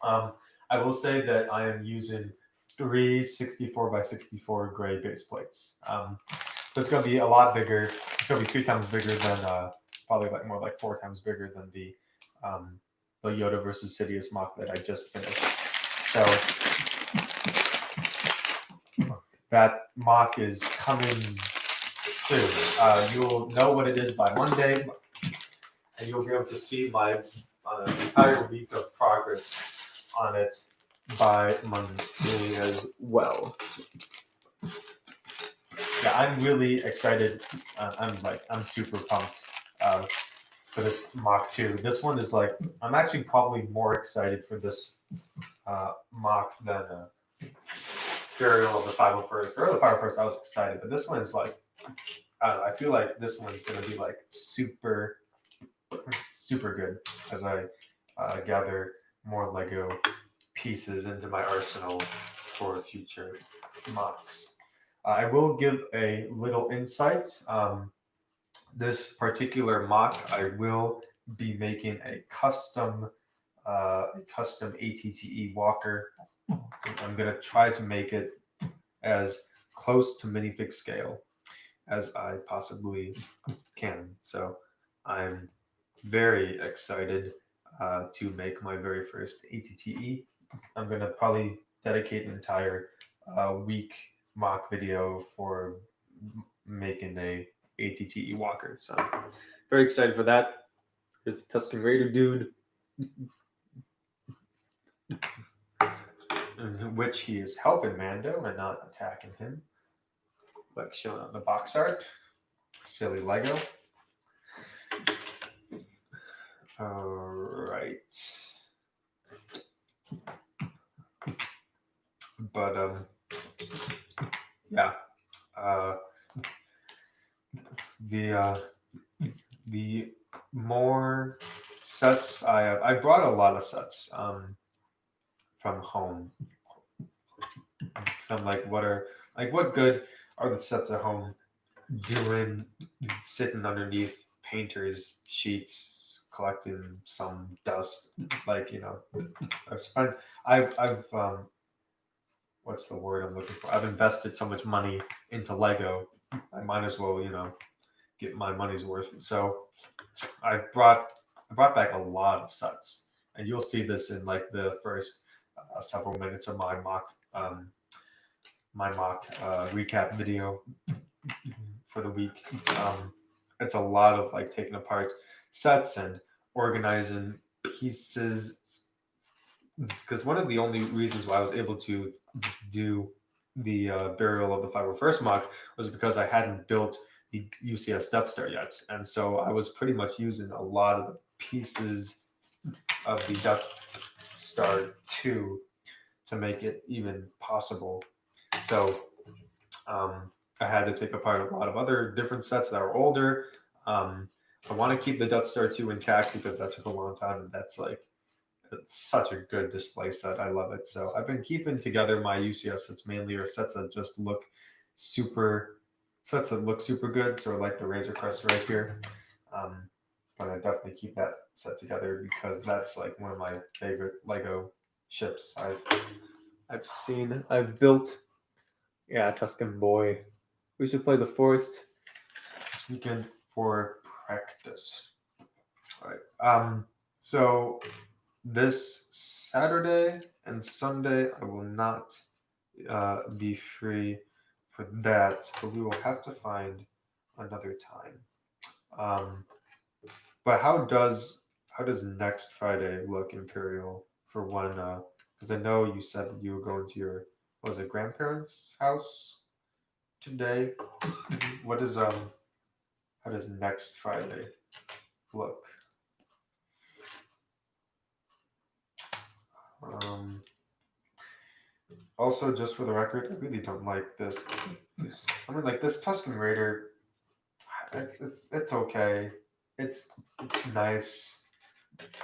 I will say that I am using 3 64 by 64 gray base plates. So it's going to be a lot bigger. It's going to be 3 times bigger than, probably more like 4 times bigger than the Yoda versus Sidious mock that I just finished. So that mock is coming soon. You'll know what it is by Monday. and you'll be able to see my entire week of progress on it by Monday as well. Yeah, I'm really excited. I'm super pumped for this mock too. This one is like, I'm actually probably more excited for this mock than Burial of the 501st. Burial of the 501st, I was excited, but this one is like, I don't know, I feel like this one's gonna be like super good as I gather more Lego pieces into my arsenal for future mocks. I will give a little insight. This particular mock, I will be making a custom ATTE walker. I'm gonna try to make it as close to minifig scale as I possibly can. So I'm very excited to make my very first ATTE. I'm gonna probably dedicate an entire week mock video for making a ATTE walker. So I'm very excited for that. Here's the Tuscan Raider dude, in which he is helping Mando and not attacking him, like shown on the box art. Silly Lego. All right. But yeah. The more sets I brought a lot of sets from home. So I'm like, what good are the sets at home doing sitting underneath painters sheets collecting some dust? Like, I've what's the word I'm looking for? I've invested so much money into Lego. I might as well, get my money's worth. So I brought back a lot of sets, and you'll see this in like the first several minutes of my mock recap video for the week. It's a lot of like taking apart sets and organizing pieces, because one of the only reasons why I was able to do the Burial of the 501st mock was because I hadn't built the UCS Death Star yet, and so I was pretty much using a lot of the pieces of the Death Star 2 to make it even possible. So I had to take apart a lot of other different sets that are older. I want to keep the Death Star 2 intact because that took a long time, and it's such a good display set. I love it. So I've been keeping together my UCS sets mainly, or sets that just look super good, sort of like the Razor Crest right here. But I definitely keep that set together because that's like one of my favorite Lego ships I've built. Yeah, Tuscan boy. We should play the Forest this weekend for practice. All right. So this Saturday and Sunday, I will not be free for that, but we will have to find another time. But how does next Friday look, Imperial, for one? Because I know you said that you were going to your grandparents' house today. What is how does next Friday look? Also, just for the record, I really don't like this. I mean, like this Tuscan Raider. It's okay. It's nice.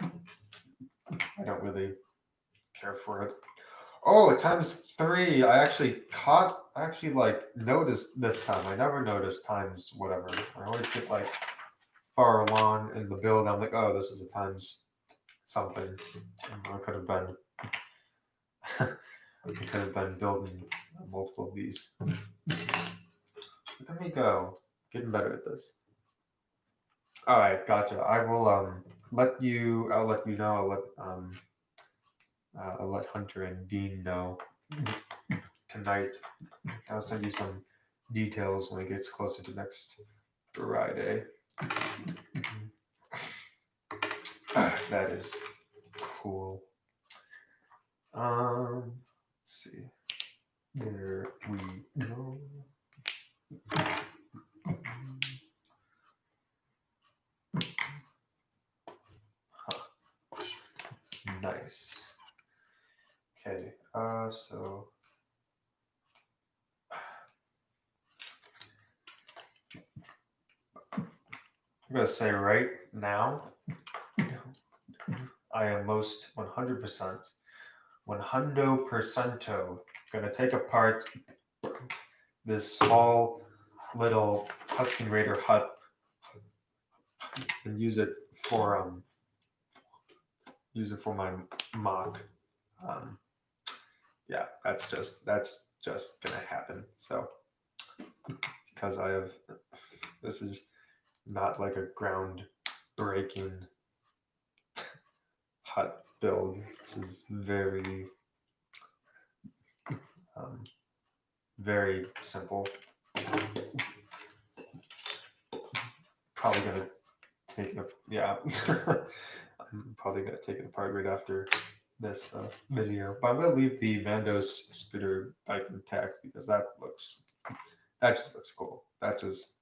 I don't really care for it. Oh, ×3. I actually noticed this time. I never noticed times whatever. I always get like far along in the build. I'm like, oh, this is a times something. I could have been building multiple of these. Look at me go. Getting better at this. All right, gotcha. I'll let you know. I'll let Hunter and Dean know tonight. I'll send you some details when it gets closer to next Friday. That is cool. Let's see. There we go. Nice. Okay. So I'm gonna say right now, I am most 100%, 100% gonna take apart this small little Tuscan Raider hut and use it for my mock. Yeah, that's just gonna happen. So because this is not like a ground breaking hut build. This is very very simple. Probably gonna take it. Yeah, I'm probably gonna take it apart right after this video. But I'm gonna leave the Mandos spitter bike intact because that just looks cool. That just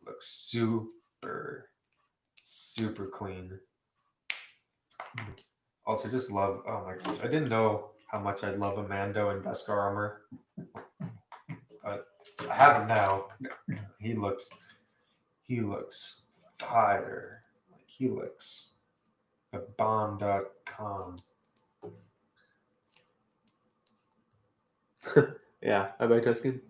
looks super clean. Also, just love. Oh my gosh, I didn't know how much I love a Mando and Beskar armor, but I have him now. He looks fire. Like he looks a bomb.com. Yeah, how about Tuscan?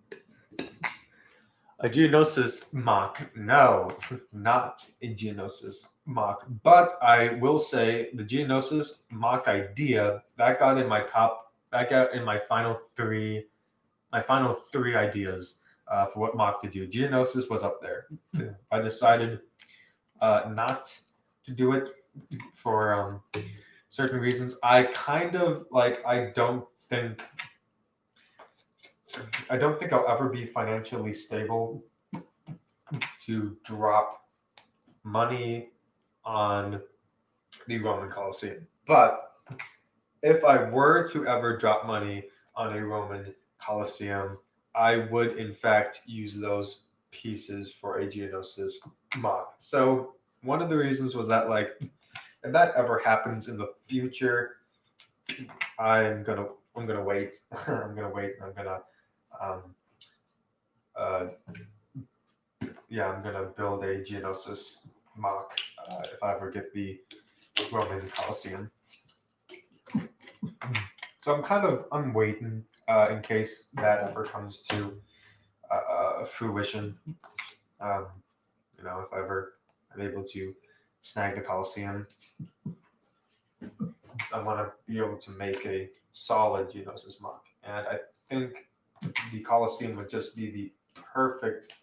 A Geonosis mock. No, not a Geonosis mock. But I will say the Geonosis mock idea that got in my final three ideas for what mock to do. Geonosis was up there. I decided not to do it for certain reasons. I kind of like. I don't think I'll ever be financially stable to drop money on the Roman Colosseum. But if I were to ever drop money on a Roman Colosseum, I would in fact use those pieces for a Geonosis mock. So one of the reasons was that, like, if that ever happens in the future, I'm gonna wait. I'm gonna wait. I'm gonna I'm gonna build a Geonosis mock if I ever get the Roman Colosseum. So I'm waiting in case that ever comes to fruition. If ever I'm able to snag the Colosseum, I want to be able to make a solid Geonosis mock, and I think the Colosseum would just be the perfect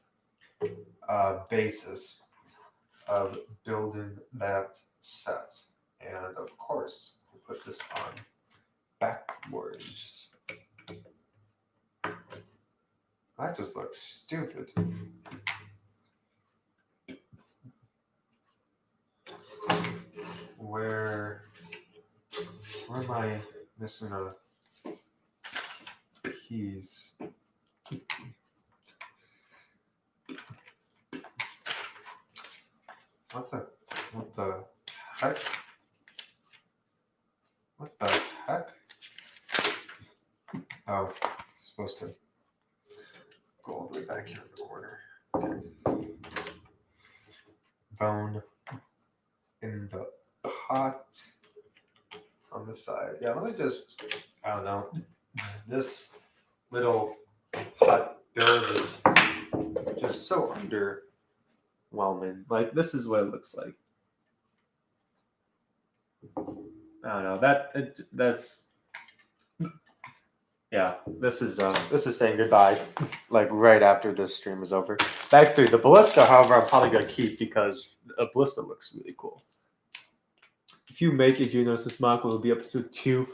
basis of building that set. And of course, we'll put this on backwards. That just looks stupid. Where am I missing a piece? What the heck? What the heck? Oh, it's supposed to go all the way back here in the corner. Okay. Bone in the pot on the side. Yeah, let me just, I don't know. This little hut build is just so underwhelming. Like, this is what it looks like. I don't know. That's yeah. This is saying goodbye. Like right after this stream is over. Back to the ballista, however, I'm probably gonna keep because a ballista looks really cool. If you make a Geonosis mock, will it be episode 2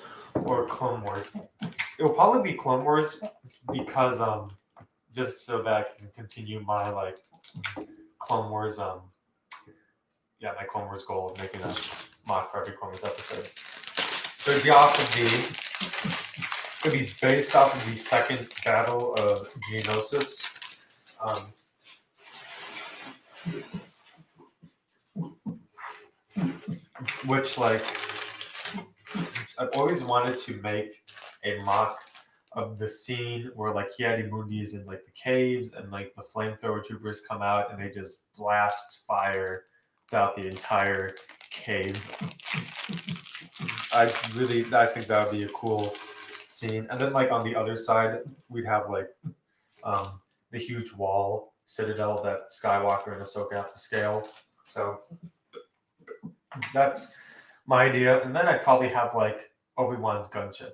or Clone Wars? It will probably be Clone Wars because just so that I can continue my Clone Wars my Clone Wars goal of making a mock for every corners episode. So it'd be off of it'd be based off of the second battle of Geonosis. Which, like, I've always wanted to make a mock of the scene where, like, Kiadi is in, like, the caves and, like, the flamethrower troopers come out and they just blast fire throughout the entire cave. I think that would be a cool scene. And then, like, on the other side, we'd have, like, the huge wall citadel that Skywalker and Ahsoka have to scale. So that's my idea. And then I'd probably have, like, Obi-Wan's gunship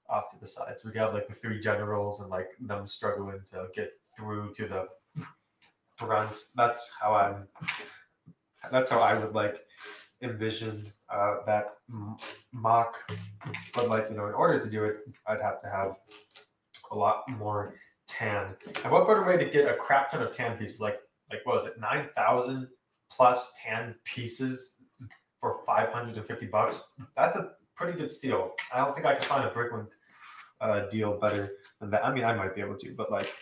off to the sides. We have, like, the three generals and, like, them struggling to get through to the front. That's how I would, like, envision that mock. But, like, in order to do it, I'd have to have a lot more tan. And what better way to get a crap ton of tan pieces? Like what was it, 9,000 plus tan pieces for $550? That's a pretty good steal. I don't think I could find a Bricklink deal better than that. I mean, I might be able to, but, like,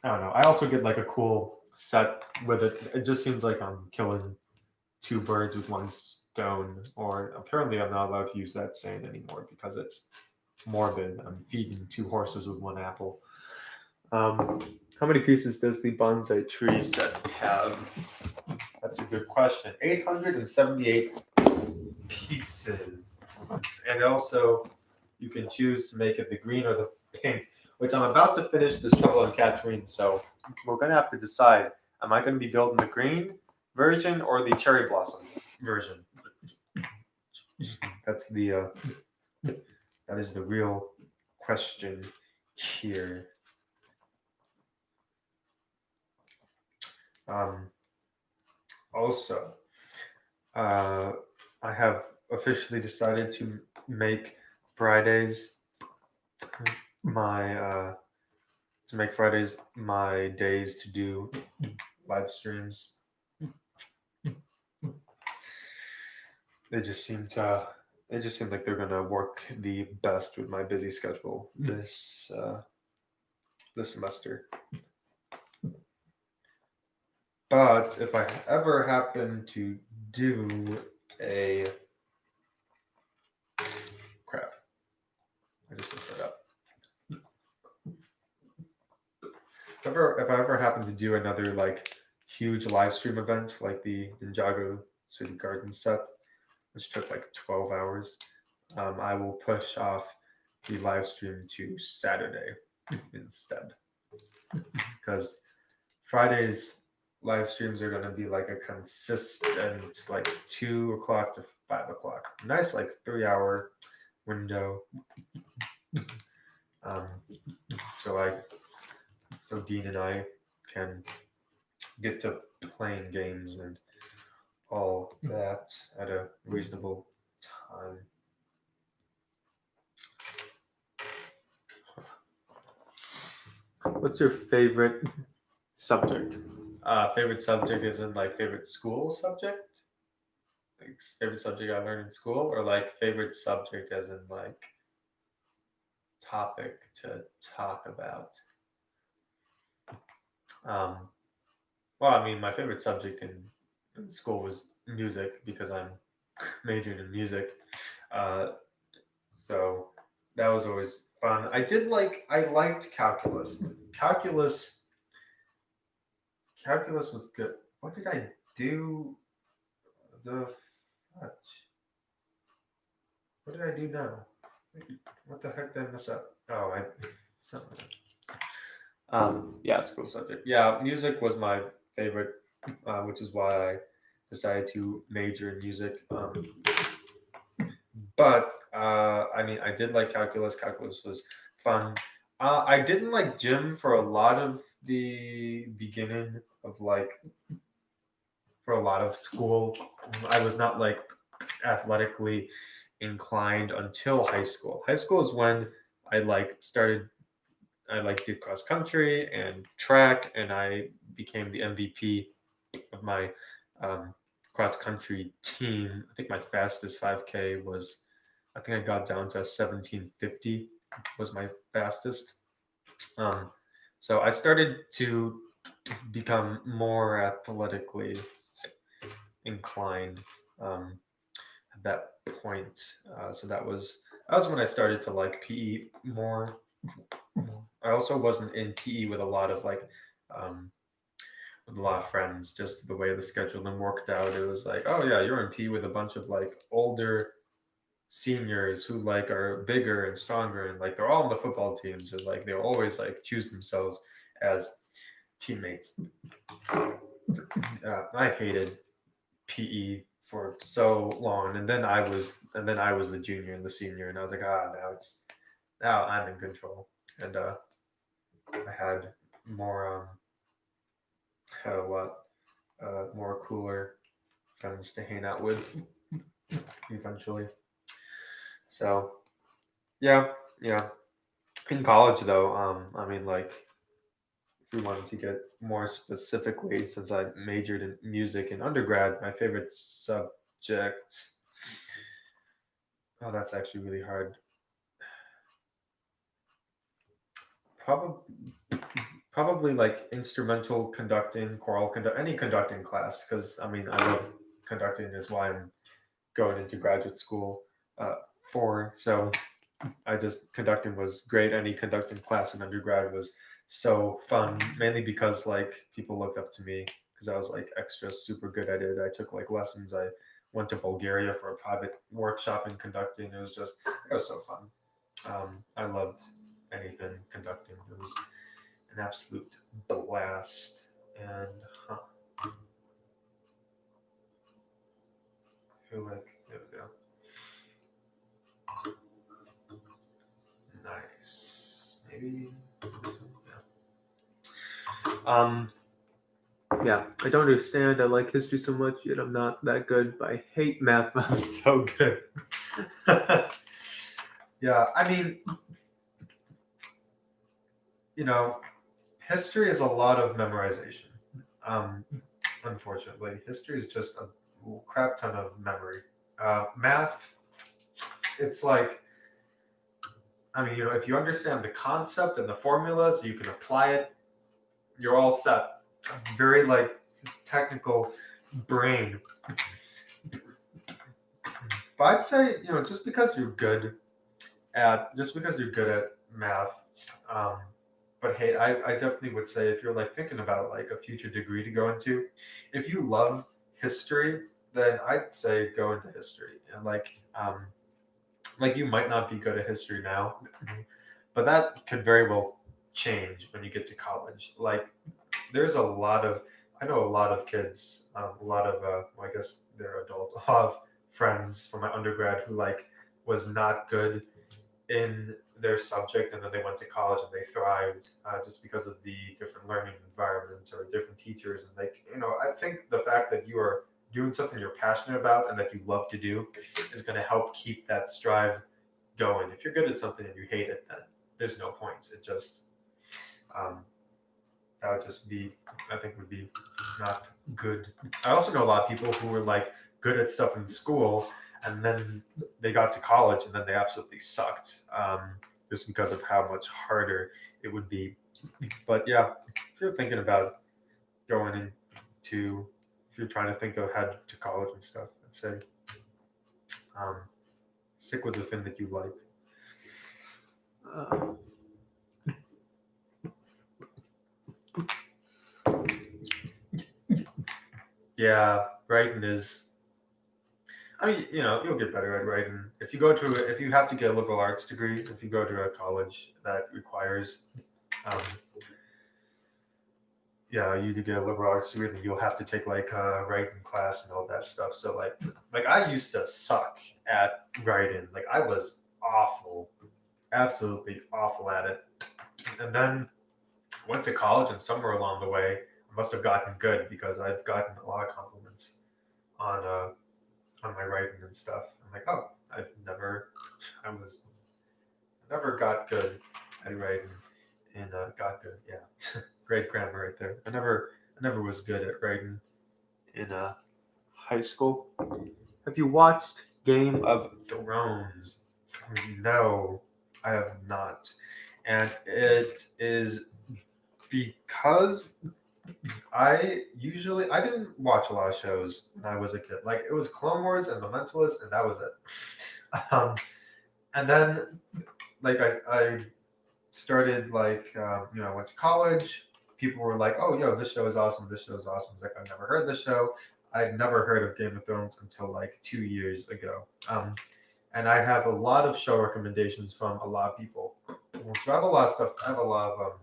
I don't know. I also get, like, a cool set with it. It just seems like I'm killing two birds with one stone, or apparently I'm not allowed to use that saying anymore because it's morbid. I'm feeding two horses with one apple. How many pieces does the bonsai tree set have? That's a good question. 878 pieces. And also, you can choose to make it the green or the pink, which I'm about to finish this trouble on Tatooine, so we're going to have to decide, am I going to be building the green version or the cherry blossom version? That is the real question here. Also, I have officially decided to make Fridays my days to do live streams. They just seem like they're gonna work the best with my busy schedule this semester. But if I ever happen to do a crap, I just messed that up. If I ever happen to do another, like, huge live stream event like the Ninjago City Garden set, which took like 12 hours, I will push off the live stream to Saturday instead. Because Friday's live streams are going to be like a consistent, like, 2 o'clock to 5 o'clock. Nice, like, 3-hour window. So Dean and I can get to playing games and all that at a reasonable time. What's your favorite subject? Favorite subject is in, like, favorite school subject? Like, favorite subject I learned in school? Or, like, favorite subject as in, like, topic to talk about? Well, I mean, my favorite subject in school was music because I'm majoring in music. So that was always fun. I liked calculus. Calculus was good. What did I do? What did I do now? What the heck did I mess up? Oh, something. Yeah, school subject. Yeah, music was my favorite, which is why I decided to major in music. But I mean, I did like calculus. Calculus was fun. I didn't like gym for a lot of the beginning of, like, for a lot of school. I was not, like, athletically inclined until high school. High school is when I, like, did cross country and track, and I became the MVP of my cross country team. I think my fastest 5K was, I think I got down to 1750 was my fastest. Um, so I started to become more athletically inclined um, at that point. So that was when I started to like PE more. I also wasn't in PE with a lot of like um, with a lot of friends. Just the way the scheduling worked out, it was like, oh yeah, you're in PE with a bunch of like older seniors who like are bigger and stronger, and like they're all on the football teams, and like they'll always like choose themselves as teammates. I hated PE for so long, and then I was the junior and the senior, and I was like, now I'm in control, and I had more had a lot more cooler friends to hang out with eventually. So yeah, yeah. In college though, I mean like if we wanted to get more specifically, since I majored in music in undergrad, my favorite subject. Oh, that's actually really hard. Probably probably like instrumental conducting, choral conduct, any conducting class, because I mean I love conducting is why I'm going into graduate school uh, for. So I just conducting was great. Any conducting class in undergrad was so fun, mainly because like people looked up to me because I was like extra super good at it. I took like lessons. I went to Bulgaria for a private workshop in conducting. It was so fun. I loved anything conducting. It was an absolute blast. And I feel like there we go. Nice. Maybe. Yeah. Yeah, I don't understand. I like history so much, yet I'm not that good. But I hate math, but I'm so good. Yeah, I mean, you know, history is a lot of memorization. Um, Unfortunately, history is just a crap ton of memory. Math, it's like, I mean, if you understand the concept and the formulas, you can apply it. You're all set. Very like technical brain. But I'd say, just because you're good at math, um, but hey, I definitely would say if you're like thinking about like a future degree to go into, if you love history, then I'd say go into history. And like you might not be good at history now, but that could very well change when you get to college. Like there's a lot of I know a lot of kids, a lot of well, I guess they're adults. A lot of friends from my undergrad who like was not good in their subject, and then they went to college and they thrived just because of the different learning environments or different teachers. And like I think the fact that you are doing something you're passionate about and that you love to do is going to help keep that strive going. If you're good at something and you hate it, then there's no point. It just um, that would just be I think would be not good. I also know a lot of people who were like good at stuff in school and then they got to college and then they absolutely sucked just because of how much harder it would be. But yeah, if you're thinking about going into, if you're trying to think ahead to college and stuff, I'd say um, stick with the thing that you like. Uh, yeah, writing is I mean, you'll get better at writing. If you have to get a liberal arts degree, if you go to a college that requires, um, yeah, you to get a liberal arts degree, then you'll have to take like a writing class and all that stuff. So like I used to suck at writing. Like I was awful, absolutely awful at it. And then went to college, and somewhere along the way, I must have gotten good because I've gotten a lot of compliments on my writing and stuff. I'm like, oh, I was never got good at writing, and got good. Yeah, great grammar right there. I never was good at writing in high school. Have you watched Game of Thrones? No, I have not. And it is because I didn't watch a lot of shows when I was a kid. Like it was Clone Wars and The Mentalist, and that was it. And then like I started went to college. People were like, "Oh, yo, this show is awesome. This show is awesome." It's like I've never heard this show. I'd never heard of Game of Thrones until like 2 years ago. And I have a lot of show recommendations from a lot of people. So I have a lot of stuff. I have a lot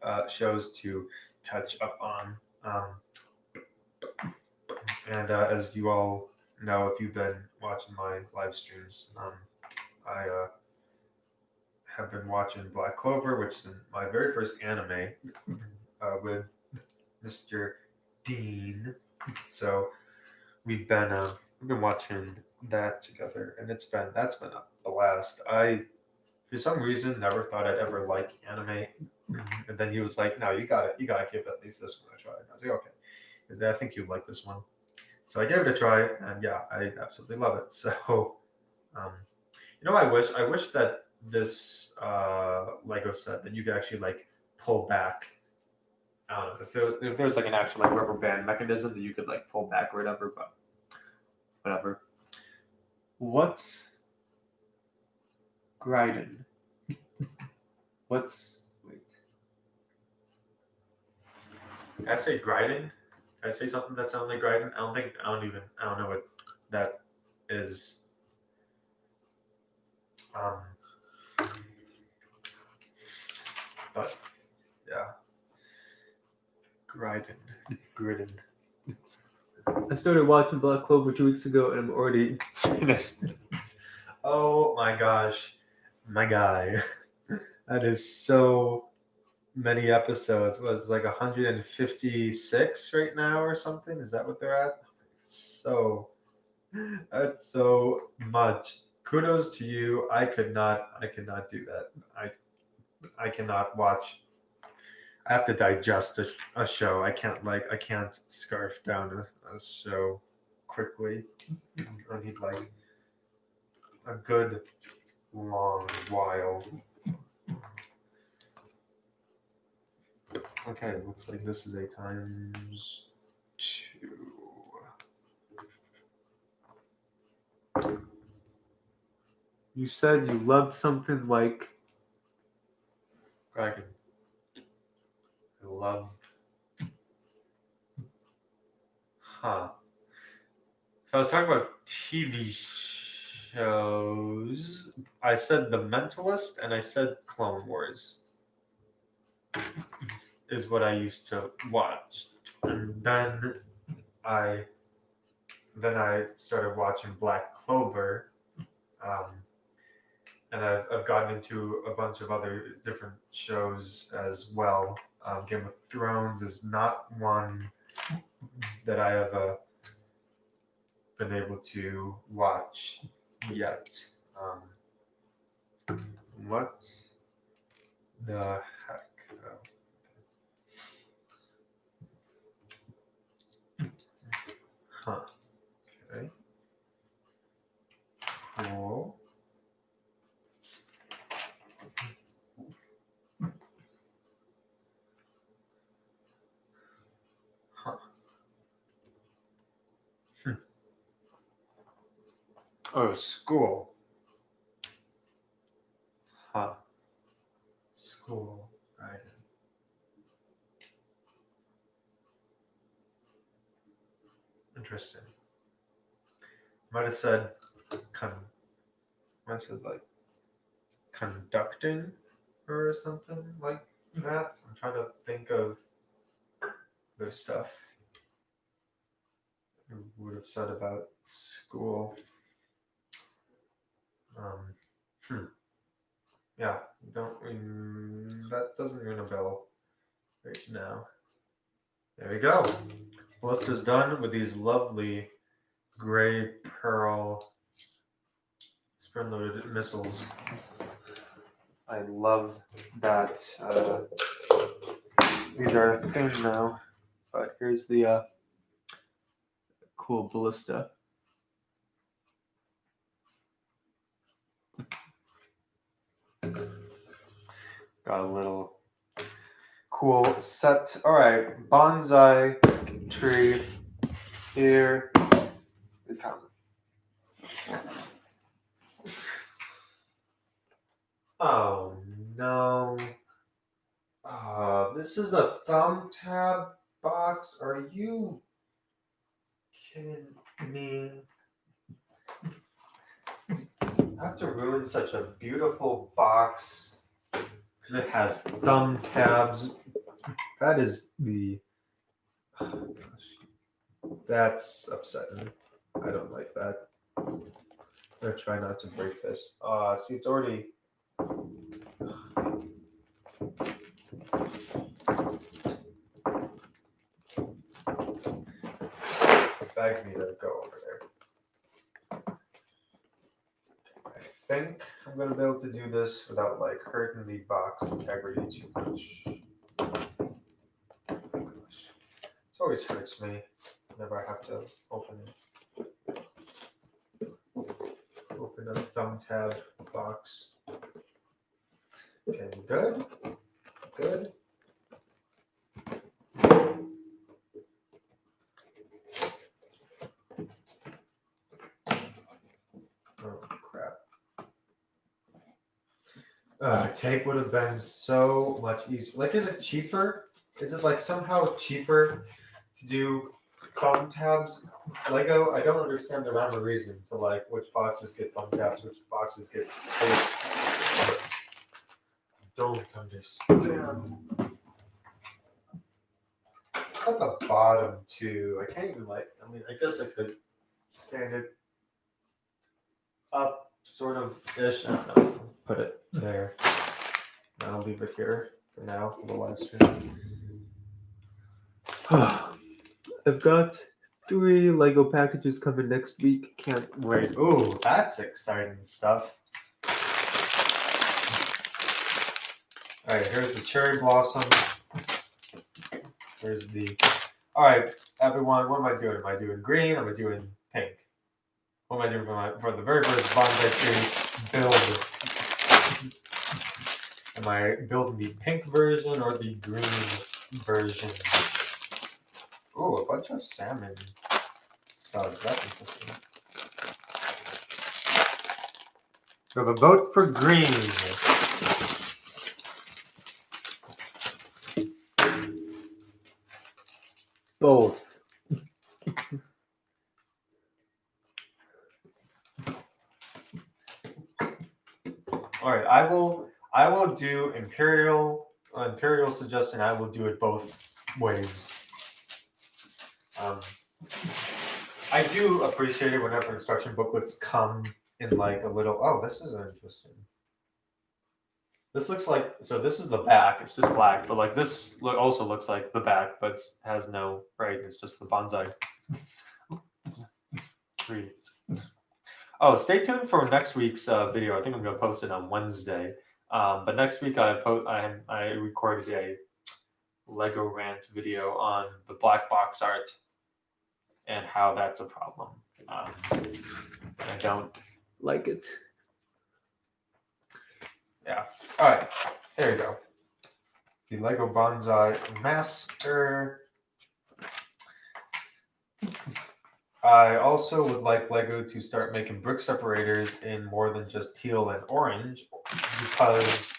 of shows to catch up on. And as you all know, if you've been watching my live streams, I have been watching Black Clover, which is my very first anime with Mr. Dean. So we've been watching that together, and that's been a blast. I for some reason never thought I'd ever like anime, and then he was like, "No, you gotta give at least this one a try." And I was like, "Okay," because I think you'd like this one. So I gave it a try, and yeah, I absolutely love it. So, I wish that this Lego set that you could actually like pull back. I don't know if there's like an actual like rubber band mechanism that you could like pull back or whatever, but whatever. What's Gryden? Wait? Did I say Gryden? Did I say something that sounded like Gryden? I don't know what that is. But yeah, Gryden. I started watching Black Clover 2 weeks ago, and I'm already finished. Oh my gosh, my guy, that is so many episodes. What, it's like 156 right now or something? Is that what they're at? So that's so much. Kudos to you. I could not do that. I cannot watch. I have to digest a show. I can't scarf down a show quickly. I need like a good long while. Okay, looks like this is a times 2. You said you loved something like Dragon. I loved. Huh. If I was talking about TV shows, I said The Mentalist and I said Clone Wars is what I used to watch. And I then I started watching Black Clover, and I've gotten into a bunch of other different shows as well. Game of Thrones is not one that I have been able to watch yet. What the heck? Huh. Okay. Cool. Huh. Oh, school. Huh. School. Right. Interesting. Might have said like conducting or something like that. I'm trying to think of their stuff I would have said about school. Yeah, that doesn't ring a bell right now. There we go. List is done with these lovely gray pearl spring-loaded missiles. I love that. These are a thing now, but here's the cool ballista. Got a little cool set. All right, bonsai tree. Here we come. Oh no. This is a thumb tab box. Are you kidding me? I have to ruin such a beautiful box because it has thumb tabs. That is the. Oh gosh. That's upsetting. I don't like that. I'm gonna try not to break this. See, it's already. The bags need to go over there. I think I'm gonna be able to do this without like hurting the box integrity too much. Oh my gosh. It always hurts me whenever I have to open a thumb tab box. Okay, good. Good. Oh crap. Tape would have been so much easier. Like, is it cheaper? Is it like somehow cheaper to do thumb tabs? Lego, I don't understand the rhyme or reason to like which boxes get thumb tabs, which boxes get tape. Don't understand. At the bottom too. I can't even like. I mean, I guess I could stand it up, sort of ish. I don't know. Put it there. I'll leave it here for now for the live stream. I've got 3 Lego packages coming next week. Can't wait. Ooh, that's exciting stuff. All right, here's the cherry blossom. Here's the. All right, everyone, what am I doing? Am I doing green? Am I doing pink? What am I doing for the very first bonsai tree build? Am I building the pink version or the green version? Ooh, a bunch of salmon studs. That's interesting. We have a vote for green. Both. All right, I will do imperial suggestion. I will do it both ways. I do appreciate it whenever instruction booklets come in like a little. Oh, this is interesting. This looks like, so this is the back. It's just black, but like this also looks like the back, but has no right. It's just the bonsai trees. Oh, stay tuned for next week's video. I think I'm gonna post it on Wednesday. But next week I recorded a Lego rant video on the black box art and how that's a problem. I don't like it. Yeah. All right. There you go. The Lego Bonsai Master. I also would like Lego to start making brick separators in more than just teal and orange, because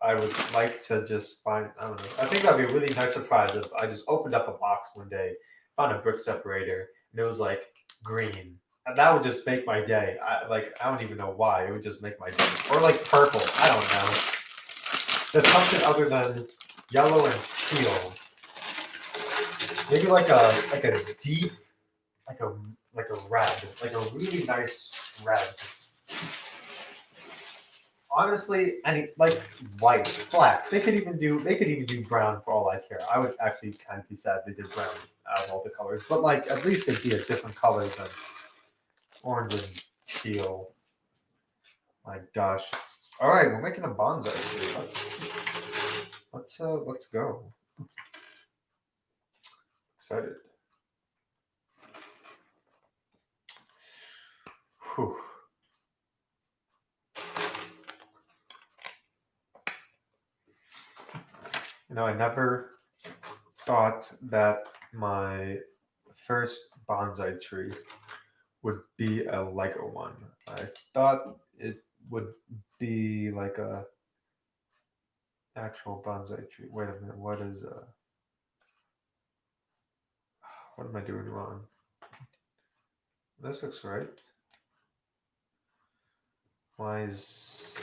I would like to just find, I don't know, I think that'd be a really nice surprise if I just opened up a box one day, found a brick separator, and it was like green. And that would just make my day. I don't even know why. It would just make my day. Or like purple. I don't know. There's something other than yellow and teal. Maybe like a deep, like a red, like a really nice red. Honestly, like white, black. They could even do brown for all I care. I would actually kind of be sad if they did brown out of all the colors, but like at least it'd be a different color than orange and teal. My gosh. All right, we're making a bonsai tree. Let's go. Excited. I never thought that my first bonsai tree would be a Lego one. I thought it would be like a actual bonsai tree. Wait a minute, what am I doing wrong? This looks right. Why is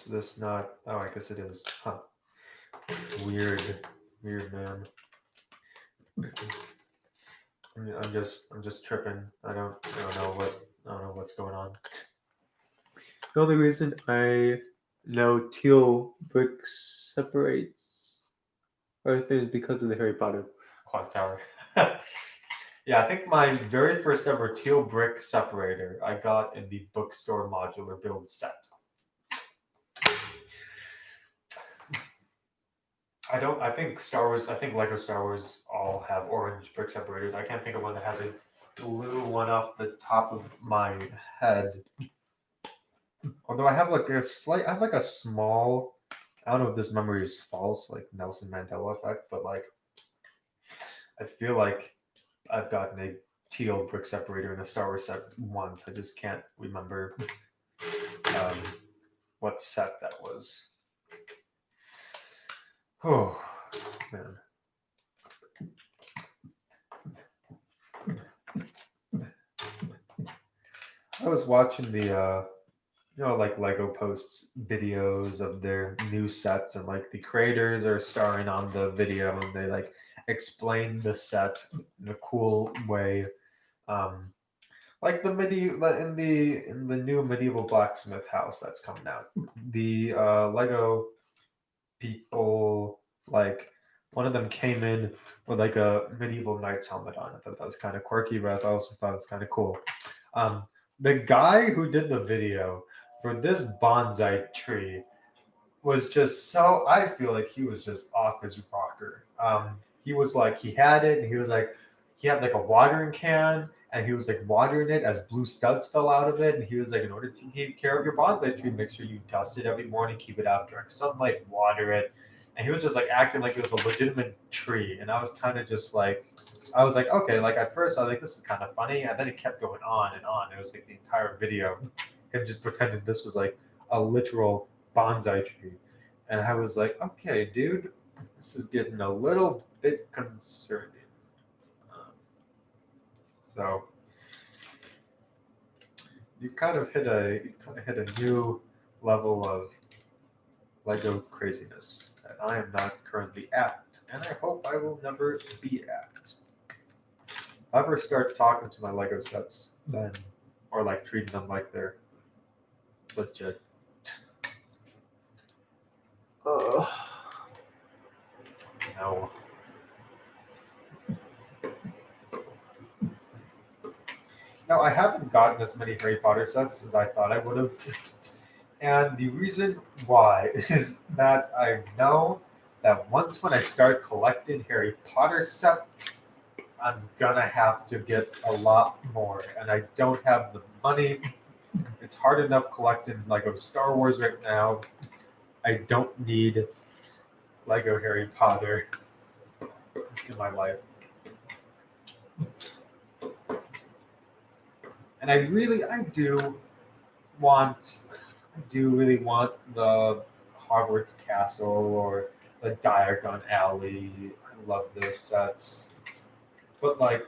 this not? Oh, I guess it is. Huh. Weird, man. I'm just tripping. I don't know what's going on. The only reason I know teal brick separates everything is because of the Harry Potter. Clock tower. Yeah, I think my very first ever teal brick separator I got in the bookstore modular build set. I think Star Wars, I think Lego Star Wars all have orange brick separators. I can't think of one that has a blue one off the top of my head. Although I have like a small, I don't know if this memory is false, like Nelson Mandela effect, but like, I feel like I've gotten a teal brick separator in a Star Wars set once. I just can't remember um, what set that was. Oh, man. I was watching the, like Lego posts videos of their new sets, and like the creators are starring on the video, and they like explain the set in a cool way. Like the in the new medieval blacksmith house that's coming out. The Lego people, like, one of them came in with like a medieval knight's helmet on. I thought that was kind of quirky, but I also thought it was kind of cool. The guy who did the video for this bonsai tree was just so, I feel like he was just off his rocker. He was like, he had it, and he was like, he had like a watering can, and he was like watering it as blue studs fell out of it, and he was like, in order to take care of your bonsai tree, make sure you dust it every morning, keep it out direct sunlight, water it, and he was just like acting like it was a legitimate tree, and I was kind of just like, I was like, okay, like at first I was like, this is kind of funny, and then it kept going on and on. It was like the entire video, him just pretending this was like a literal bonsai tree. And I was like, okay, dude, this is getting a little bit concerning. So you've kind of hit a new level of Lego craziness that I am not currently at, and I hope I will never be at. If I ever start talking to my Lego sets, then, or like treating them like they're legit. No. No, I haven't gotten as many Harry Potter sets as I thought I would have. And the reason why is that I know that once when I start collecting Harry Potter sets, I'm gonna have to get a lot more. And I don't have the money. It's hard enough collecting Lego Star Wars right now. I don't need Lego Harry Potter in my life. And I do really want the Hogwarts Castle or the Diagon Alley. I love those sets. But like,